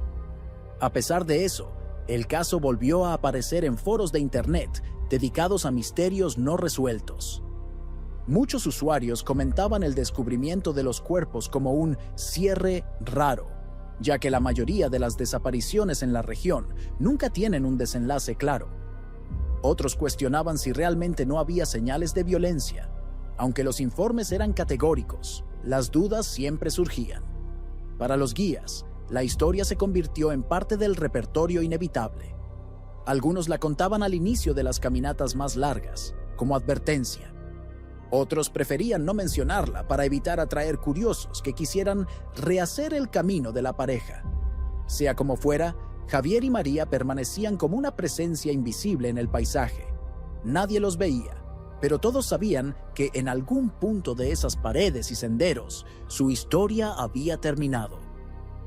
A pesar de eso, el caso volvió a aparecer en foros de internet dedicados a misterios no resueltos. Muchos usuarios comentaban el descubrimiento de los cuerpos como un cierre raro, ya que la mayoría de las desapariciones en la región nunca tienen un desenlace claro. Otros cuestionaban si realmente no había señales de violencia. Aunque los informes eran categóricos, las dudas siempre surgían. Para los guías, la historia se convirtió en parte del repertorio inevitable. Algunos la contaban al inicio de las caminatas más largas, como advertencia. Otros preferían no mencionarla para evitar atraer curiosos que quisieran rehacer el camino de la pareja. Sea como fuera, Javier y María permanecían como una presencia invisible en el paisaje. Nadie los veía, pero todos sabían que en algún punto de esas paredes y senderos, su historia había terminado.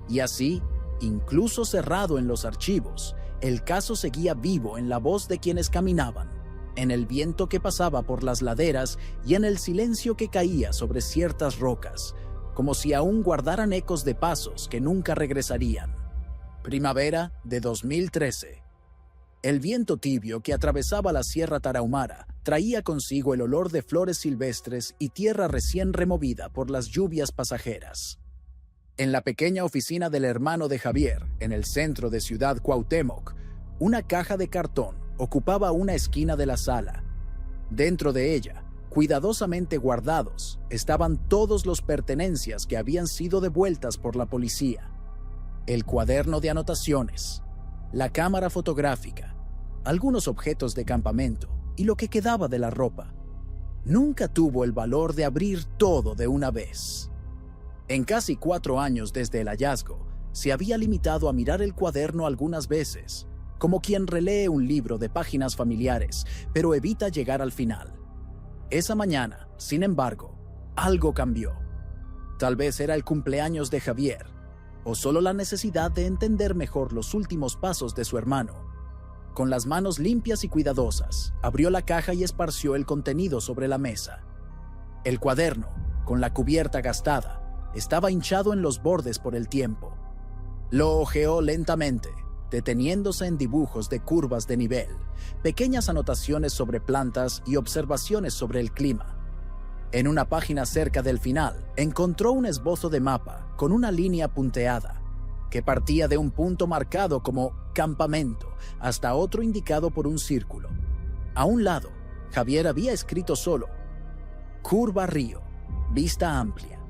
Y así, incluso cerrado en los archivos, el caso seguía vivo en la voz de quienes caminaban, en el viento que pasaba por las laderas y en el silencio que caía sobre ciertas rocas, como si aún guardaran ecos de pasos que nunca regresarían. Primavera de 2013. El viento tibio que atravesaba la Sierra Tarahumara traía consigo el olor de flores silvestres y tierra recién removida por las lluvias pasajeras. En la pequeña oficina del hermano de Javier, en el centro de Ciudad Cuauhtémoc, una caja de cartón ocupaba una esquina de la sala. Dentro de ella, cuidadosamente guardados, estaban todos los pertenencias que habían sido devueltas por la policía. El cuaderno de anotaciones, la cámara fotográfica, algunos objetos de campamento y lo que quedaba de la ropa. Nunca tuvo el valor de abrir todo de una vez. En casi 4 años desde el hallazgo, se había limitado a mirar el cuaderno algunas veces, como quien relee un libro de páginas familiares, pero evita llegar al final. Esa mañana, sin embargo, algo cambió. Tal vez era el cumpleaños de Javier, o solo la necesidad de entender mejor los últimos pasos de su hermano. Con las manos limpias y cuidadosas, abrió la caja y esparció el contenido sobre la mesa. El cuaderno, con la cubierta gastada, estaba hinchado en los bordes por el tiempo. Lo hojeó lentamente, deteniéndose en dibujos de curvas de nivel, pequeñas anotaciones sobre plantas y observaciones sobre el clima. En una página cerca del final, encontró un esbozo de mapa con una línea punteada, que partía de un punto marcado como campamento hasta otro indicado por un círculo. A un lado, Javier había escrito solo: Curva Río, vista amplia.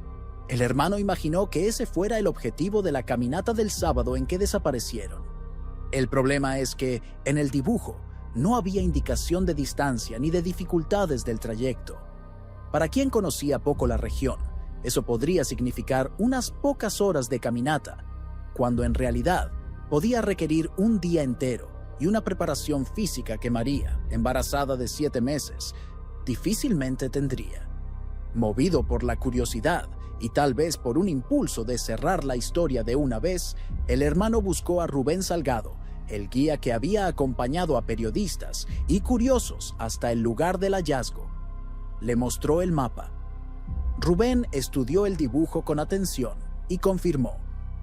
El hermano imaginó que ese fuera el objetivo de la caminata del sábado en que desaparecieron. El problema es que, en el dibujo, no había indicación de distancia ni de dificultades del trayecto. Para quien conocía poco la región, eso podría significar unas pocas horas de caminata, cuando en realidad podía requerir un día entero y una preparación física que María, embarazada de 7 meses, difícilmente tendría. Movido por la curiosidad y tal vez por un impulso de cerrar la historia de una vez, el hermano buscó a Rubén Salgado, el guía que había acompañado a periodistas y curiosos hasta el lugar del hallazgo. Le mostró el mapa. Rubén estudió el dibujo con atención y confirmó.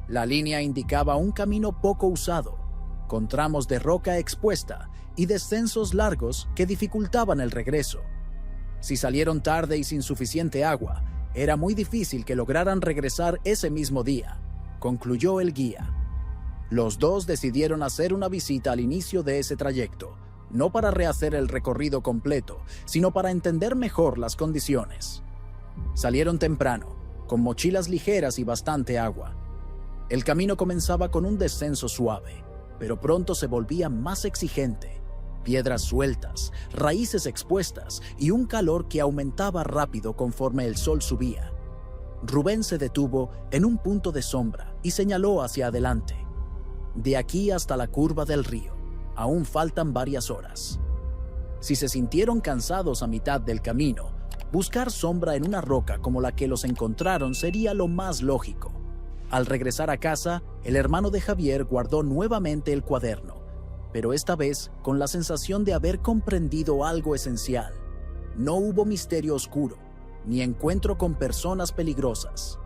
La línea indicaba un camino poco usado, con tramos de roca expuesta y descensos largos que dificultaban el regreso. Si salieron tarde y sin suficiente agua, era muy difícil que lograran regresar ese mismo día, concluyó el guía. Los dos decidieron hacer una visita al inicio de ese trayecto, no para rehacer el recorrido completo, sino para entender mejor las condiciones. Salieron temprano, con mochilas ligeras y bastante agua. El camino comenzaba con un descenso suave, pero pronto se volvía más exigente. Piedras sueltas, raíces expuestas y un calor que aumentaba rápido conforme el sol subía. Rubén se detuvo en un punto de sombra y señaló hacia adelante. De aquí hasta la curva del río, aún faltan varias horas. Si se sintieron cansados a mitad del camino, buscar sombra en una roca como la que los encontraron sería lo más lógico. Al regresar a casa, el hermano de Javier guardó nuevamente el cuaderno, pero esta vez con la sensación de haber comprendido algo esencial. No hubo misterio oscuro, ni encuentro con personas peligrosas.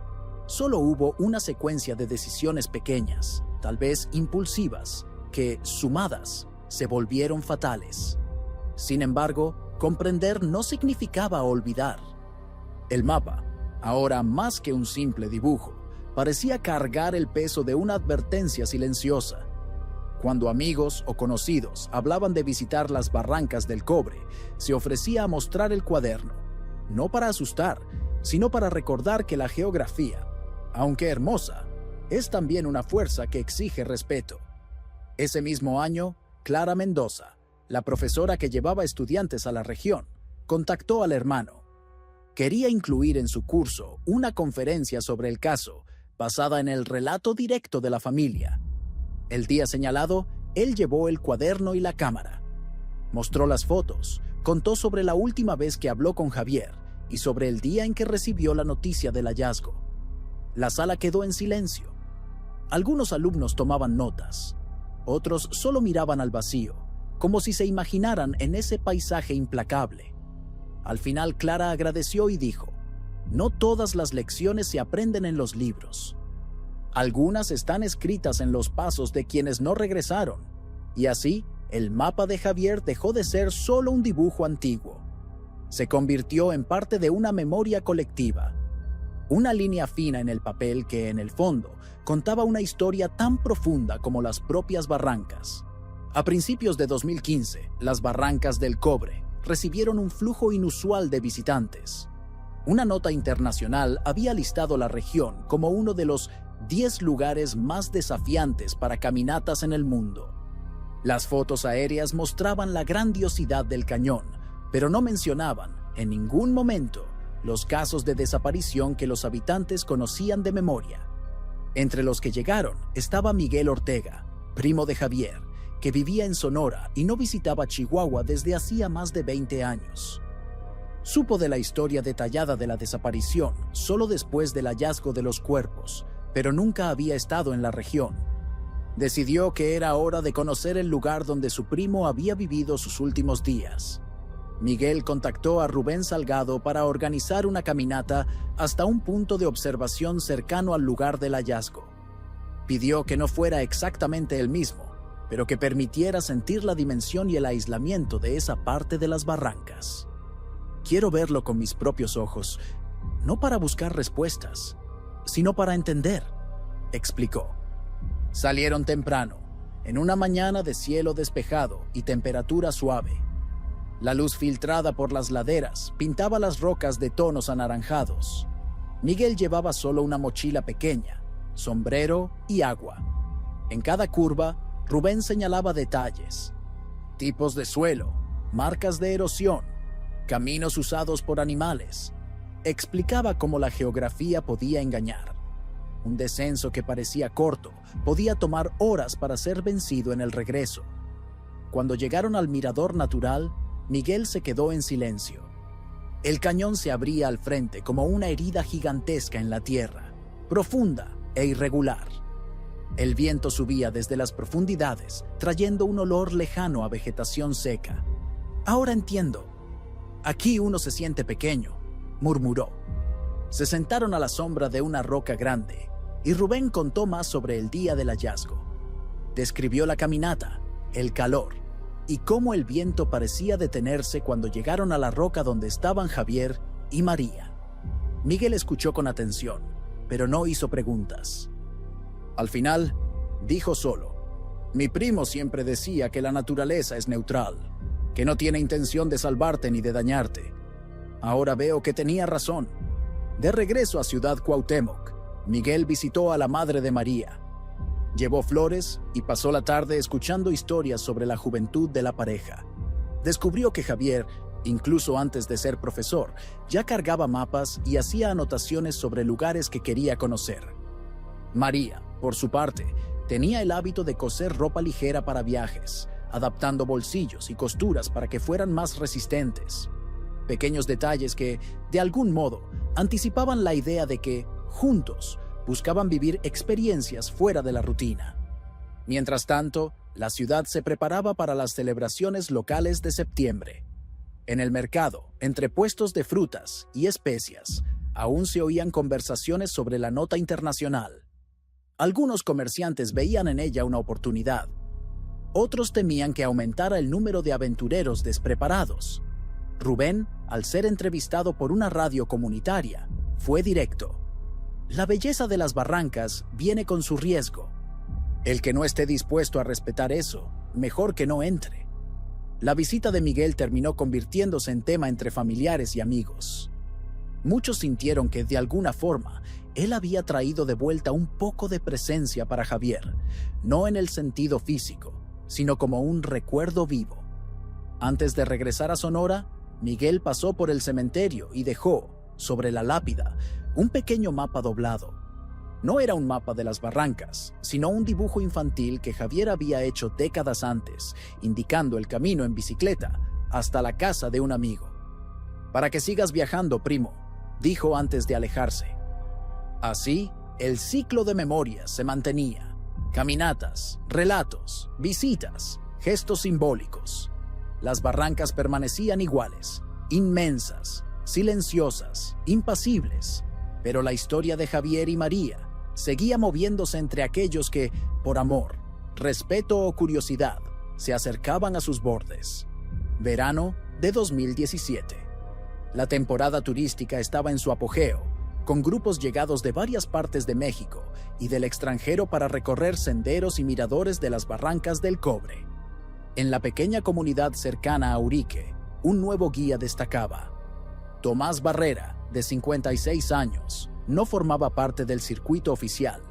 Solo hubo una secuencia de decisiones pequeñas, tal vez impulsivas, que, sumadas, se volvieron fatales. Sin embargo, comprender no significaba olvidar. El mapa, ahora más que un simple dibujo, parecía cargar el peso de una advertencia silenciosa. Cuando amigos o conocidos hablaban de visitar las barrancas del Cobre, se ofrecía a mostrar el cuaderno, no para asustar, sino para recordar que la geografía, aunque hermosa, es también una fuerza que exige respeto. Ese mismo año, Clara Mendoza, la profesora que llevaba estudiantes a la región, contactó al hermano. Quería incluir en su curso una conferencia sobre el caso, basada en el relato directo de la familia. El día señalado, él llevó el cuaderno y la cámara. Mostró las fotos, contó sobre la última vez que habló con Javier y sobre el día en que recibió la noticia del hallazgo. La sala quedó en silencio. Algunos alumnos tomaban notas, otros solo miraban al vacío, como si se imaginaran en ese paisaje implacable. Al final Clara agradeció y dijo: «No todas las lecciones se aprenden en los libros. Algunas están escritas en los pasos de quienes no regresaron». Y así, el mapa de Javier dejó de ser solo un dibujo antiguo. Se convirtió en parte de una memoria colectiva. Una línea fina en el papel que, en el fondo, contaba una historia tan profunda como las propias barrancas. A principios de 2015, las barrancas del Cobre recibieron un flujo inusual de visitantes. Una nota internacional había listado la región como uno de los 10 lugares más desafiantes para caminatas en el mundo. Las fotos aéreas mostraban la grandiosidad del cañón, pero no mencionaban, en ningún momento, los casos de desaparición que los habitantes conocían de memoria. Entre los que llegaron estaba Miguel Ortega, primo de Javier, que vivía en Sonora y no visitaba Chihuahua desde hacía más de 20 años. Supo de la historia detallada de la desaparición solo después del hallazgo de los cuerpos, pero nunca había estado en la región. Decidió que era hora de conocer el lugar donde su primo había vivido sus últimos días. Miguel contactó a Rubén Salgado para organizar una caminata hasta un punto de observación cercano al lugar del hallazgo. Pidió que no fuera exactamente el mismo, pero que permitiera sentir la dimensión y el aislamiento de esa parte de las barrancas. «Quiero verlo con mis propios ojos, no para buscar respuestas, sino para entender», explicó. Salieron temprano, en una mañana de cielo despejado y temperatura suave. La luz filtrada por las laderas pintaba las rocas de tonos anaranjados. Miguel llevaba solo una mochila pequeña, sombrero y agua. En cada curva, Rubén señalaba detalles: tipos de suelo, marcas de erosión, caminos usados por animales. Explicaba cómo la geografía podía engañar. Un descenso que parecía corto podía tomar horas para ser vencido en el regreso. Cuando llegaron al mirador natural, Miguel se quedó en silencio. El cañón se abría al frente como una herida gigantesca en la tierra, profunda e irregular. El viento subía desde las profundidades, trayendo un olor lejano a vegetación seca. «Ahora entiendo. Aquí uno se siente pequeño», murmuró. Se sentaron a la sombra de una roca grande, y Rubén contó más sobre el día del hallazgo. Describió la caminata, el calor y cómo el viento parecía detenerse cuando llegaron a la roca donde estaban Javier y María. Miguel escuchó con atención, pero no hizo preguntas. Al final, dijo solo: mi primo siempre decía que la naturaleza es neutral, que no tiene intención de salvarte ni de dañarte. Ahora veo que tenía razón. De regreso a Ciudad Cuauhtémoc, Miguel visitó a la madre de María. Llevó flores y pasó la tarde escuchando historias sobre la juventud de la pareja. Descubrió que Javier, incluso antes de ser profesor, ya cargaba mapas y hacía anotaciones sobre lugares que quería conocer. María, por su parte, tenía el hábito de coser ropa ligera para viajes, adaptando bolsillos y costuras para que fueran más resistentes. Pequeños detalles que, de algún modo, anticipaban la idea de que, juntos, buscaban vivir experiencias fuera de la rutina. Mientras tanto, la ciudad se preparaba para las celebraciones locales de septiembre. En el mercado, entre puestos de frutas y especias, aún se oían conversaciones sobre la nota internacional. Algunos comerciantes veían en ella una oportunidad. Otros temían que aumentara el número de aventureros despreparados. Rubén, al ser entrevistado por una radio comunitaria, fue directo. La belleza de las barrancas viene con su riesgo. El que no esté dispuesto a respetar eso, mejor que no entre. La visita de Miguel terminó convirtiéndose en tema entre familiares y amigos. Muchos sintieron que, de alguna forma, él había traído de vuelta un poco de presencia para Javier, no en el sentido físico, sino como un recuerdo vivo. Antes de regresar a Sonora, Miguel pasó por el cementerio y dejó, sobre la lápida, un pequeño mapa doblado. No era un mapa de las barrancas, sino un dibujo infantil que Javier había hecho décadas antes, indicando el camino en bicicleta hasta la casa de un amigo. «Para que sigas viajando, primo», dijo antes de alejarse. Así, el ciclo de memorias se mantenía. Caminatas, relatos, visitas, gestos simbólicos. Las barrancas permanecían iguales, inmensas, silenciosas, impasibles, pero la historia de Javier y María seguía moviéndose entre aquellos que, por amor, respeto o curiosidad, se acercaban a sus bordes. Verano de 2017. La temporada turística estaba en su apogeo, con grupos llegados de varias partes de México y del extranjero para recorrer senderos y miradores de las barrancas del Cobre. En la pequeña comunidad cercana a Urique, un nuevo guía destacaba. Tomás Barrera, de 56 años, no formaba parte del circuito oficial,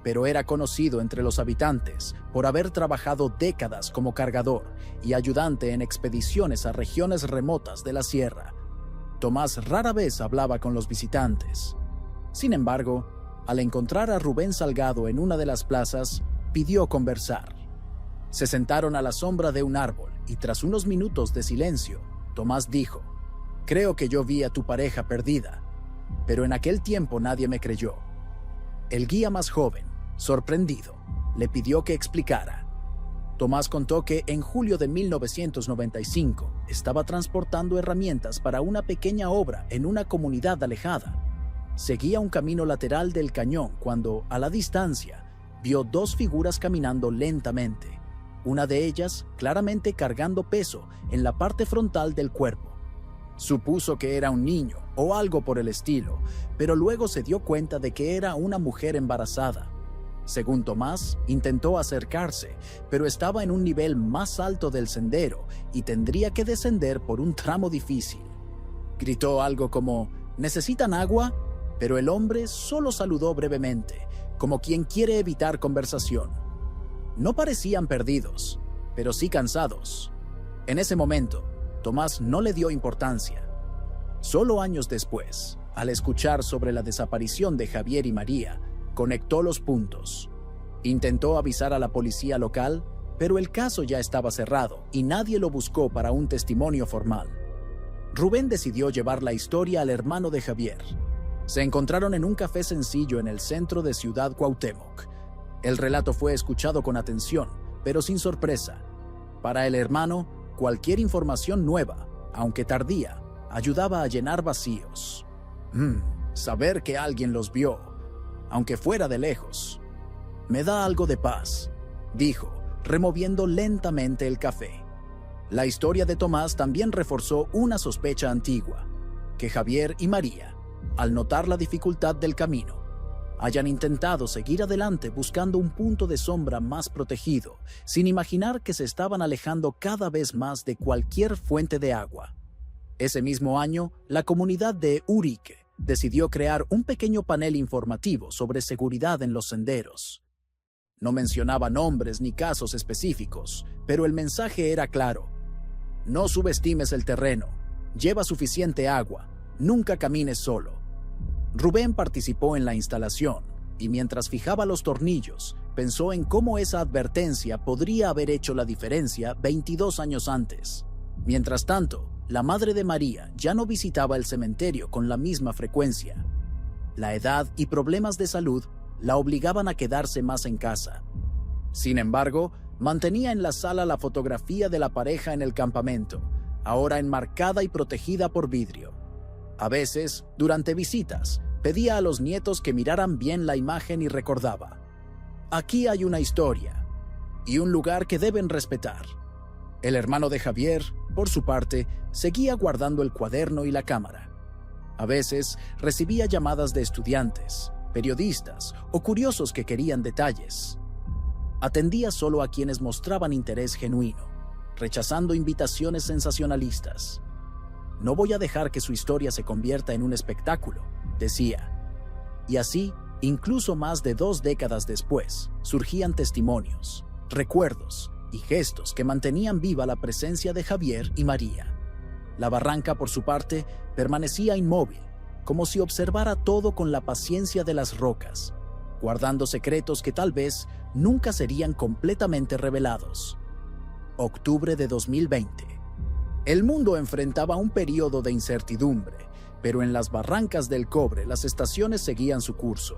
pero era conocido entre los habitantes por haber trabajado décadas como cargador y ayudante en expediciones a regiones remotas de la sierra. Tomás rara vez hablaba con los visitantes. Sin embargo, al encontrar a Rubén Salgado en una de las plazas, pidió conversar. Se sentaron a la sombra de un árbol y tras unos minutos de silencio, Tomás dijo: «Creo que yo vi a tu pareja perdida, pero en aquel tiempo nadie me creyó». El guía más joven, sorprendido, le pidió que explicara. Tomás contó que en julio de 1995 estaba transportando herramientas para una pequeña obra en una comunidad alejada. Seguía un camino lateral del cañón cuando, a la distancia, vio dos figuras caminando lentamente, una de ellas claramente cargando peso en la parte frontal del cuerpo. Supuso que era un niño o algo por el estilo, pero luego se dio cuenta de que era una mujer embarazada. Según Tomás, intentó acercarse, pero estaba en un nivel más alto del sendero y tendría que descender por un tramo difícil. Gritó algo como: «¿Necesitan agua?», pero el hombre solo saludó brevemente, como quien quiere evitar conversación. No parecían perdidos, pero sí cansados. En ese momento, Tomás no le dio importancia. Solo años después, al escuchar sobre la desaparición de Javier y María, conectó los puntos. Intentó avisar a la policía local, pero el caso ya estaba cerrado y nadie lo buscó para un testimonio formal. Rubén decidió llevar la historia al hermano de Javier. Se encontraron en un café sencillo en el centro de Ciudad Cuauhtémoc. El relato fue escuchado con atención, pero sin sorpresa. Para el hermano, cualquier información nueva, aunque tardía, ayudaba a llenar vacíos. Saber que alguien los vio, aunque fuera de lejos, me da algo de paz, dijo, removiendo lentamente el café. La historia de Tomás también reforzó una sospecha antigua, que Javier y María, al notar la dificultad del camino, hayan intentado seguir adelante buscando un punto de sombra más protegido, sin imaginar que se estaban alejando cada vez más de cualquier fuente de agua. Ese mismo año, la comunidad de Urique decidió crear un pequeño panel informativo sobre seguridad en los senderos. No mencionaba nombres ni casos específicos, pero el mensaje era claro: no subestimes el terreno, lleva suficiente agua, nunca camines solo. Rubén participó en la instalación y mientras fijaba los tornillos, pensó en cómo esa advertencia podría haber hecho la diferencia 22 años antes. Mientras tanto, la madre de María ya no visitaba el cementerio con la misma frecuencia. La edad y problemas de salud la obligaban a quedarse más en casa. Sin embargo, mantenía en la sala la fotografía de la pareja en el campamento, ahora enmarcada y protegida por vidrio. A veces, durante visitas, pedía a los nietos que miraran bien la imagen y recordaba: aquí hay una historia y un lugar que deben respetar. El hermano de Javier, por su parte, seguía guardando el cuaderno y la cámara. A veces recibía llamadas de estudiantes, periodistas o curiosos que querían detalles. Atendía solo a quienes mostraban interés genuino, rechazando invitaciones sensacionalistas. No voy a dejar que su historia se convierta en un espectáculo, decía. Y así, incluso más de 2 décadas después, surgían testimonios, recuerdos y gestos que mantenían viva la presencia de Javier y María. La barranca, por su parte, permanecía inmóvil, como si observara todo con la paciencia de las rocas, guardando secretos que tal vez nunca serían completamente revelados. Octubre de 2020. El mundo enfrentaba un periodo de incertidumbre, pero en las barrancas del Cobre las estaciones seguían su curso.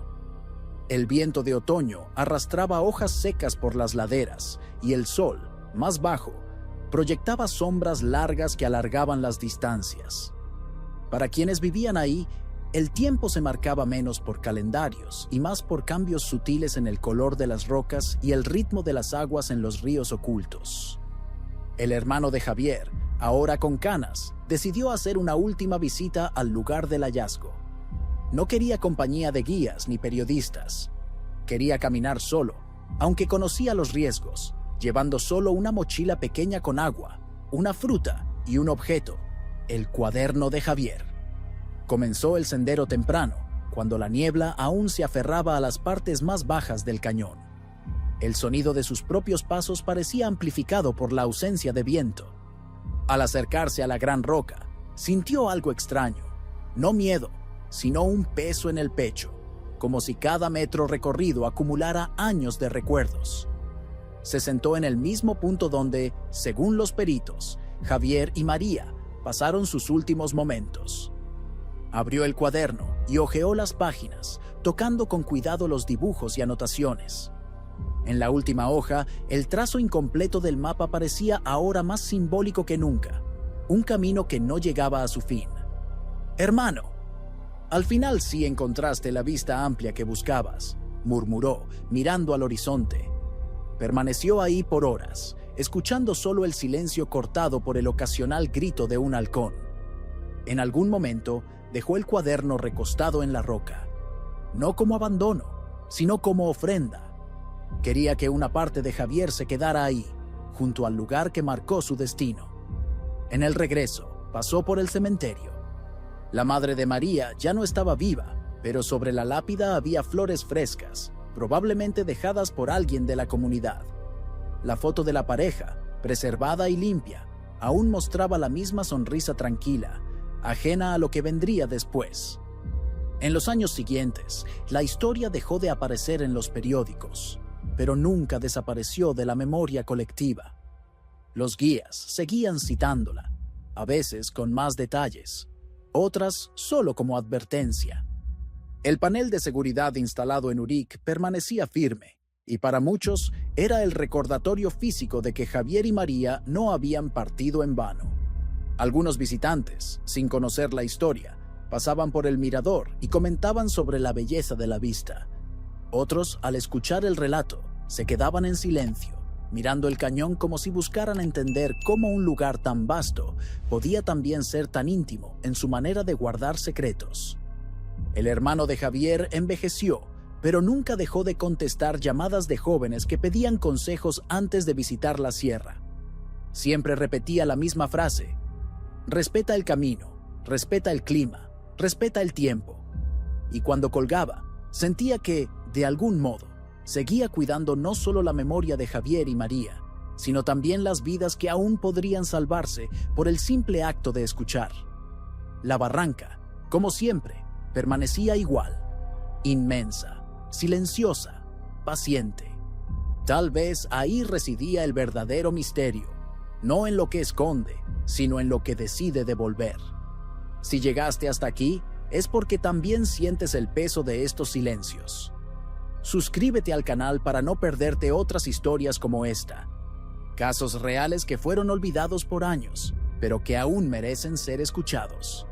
El viento de otoño arrastraba hojas secas por las laderas y el sol, más bajo, proyectaba sombras largas que alargaban las distancias. Para quienes vivían ahí, el tiempo se marcaba menos por calendarios y más por cambios sutiles en el color de las rocas y el ritmo de las aguas en los ríos ocultos. El hermano de Javier, ahora con canas, decidió hacer una última visita al lugar del hallazgo. No quería compañía de guías ni periodistas. Quería caminar solo, aunque conocía los riesgos, llevando solo una mochila pequeña con agua, una fruta y un objeto: el cuaderno de Javier. Comenzó el sendero temprano, cuando la niebla aún se aferraba a las partes más bajas del cañón. El sonido de sus propios pasos parecía amplificado por la ausencia de viento. Al acercarse a la gran roca, sintió algo extraño: no miedo, sino un peso en el pecho, como si cada metro recorrido acumulara años de recuerdos. Se sentó en el mismo punto donde, según los peritos, Javier y María pasaron sus últimos momentos. Abrió el cuaderno y hojeó las páginas, tocando con cuidado los dibujos y anotaciones. En la última hoja, el trazo incompleto del mapa parecía ahora más simbólico que nunca, un camino que no llegaba a su fin. «Hermano, al final sí encontraste la vista amplia que buscabas», murmuró, mirando al horizonte. Permaneció ahí por horas, escuchando solo el silencio cortado por el ocasional grito de un halcón. En algún momento, dejó el cuaderno recostado en la roca, no como abandono, sino como ofrenda. Quería que una parte de Javier se quedara ahí, junto al lugar que marcó su destino. En el regreso, pasó por el cementerio. La madre de María ya no estaba viva, pero sobre la lápida había flores frescas, probablemente dejadas por alguien de la comunidad. La foto de la pareja, preservada y limpia, aún mostraba la misma sonrisa tranquila, ajena a lo que vendría después. En los años siguientes, la historia dejó de aparecer en los periódicos, pero nunca desapareció de la memoria colectiva. Los guías seguían citándola, a veces con más detalles, otras solo como advertencia. El panel de seguridad instalado en Urique permanecía firme, y para muchos era el recordatorio físico de que Javier y María no habían partido en vano. Algunos visitantes, sin conocer la historia, pasaban por el mirador y comentaban sobre la belleza de la vista. Otros, al escuchar el relato, se quedaban en silencio, mirando el cañón como si buscaran entender cómo un lugar tan vasto podía también ser tan íntimo en su manera de guardar secretos. El hermano de Javier envejeció, pero nunca dejó de contestar llamadas de jóvenes que pedían consejos antes de visitar la sierra. Siempre repetía la misma frase: respeta el camino, respeta el clima, respeta el tiempo. Y cuando colgaba, sentía que, de algún modo, seguía cuidando no solo la memoria de Javier y María, sino también las vidas que aún podrían salvarse por el simple acto de escuchar. La barranca, como siempre, permanecía igual, inmensa, silenciosa, paciente. Tal vez ahí residía el verdadero misterio, no en lo que esconde, sino en lo que decide devolver. Si llegaste hasta aquí, es porque también sientes el peso de estos silencios. Suscríbete al canal para no perderte otras historias como esta. Casos reales que fueron olvidados por años, pero que aún merecen ser escuchados.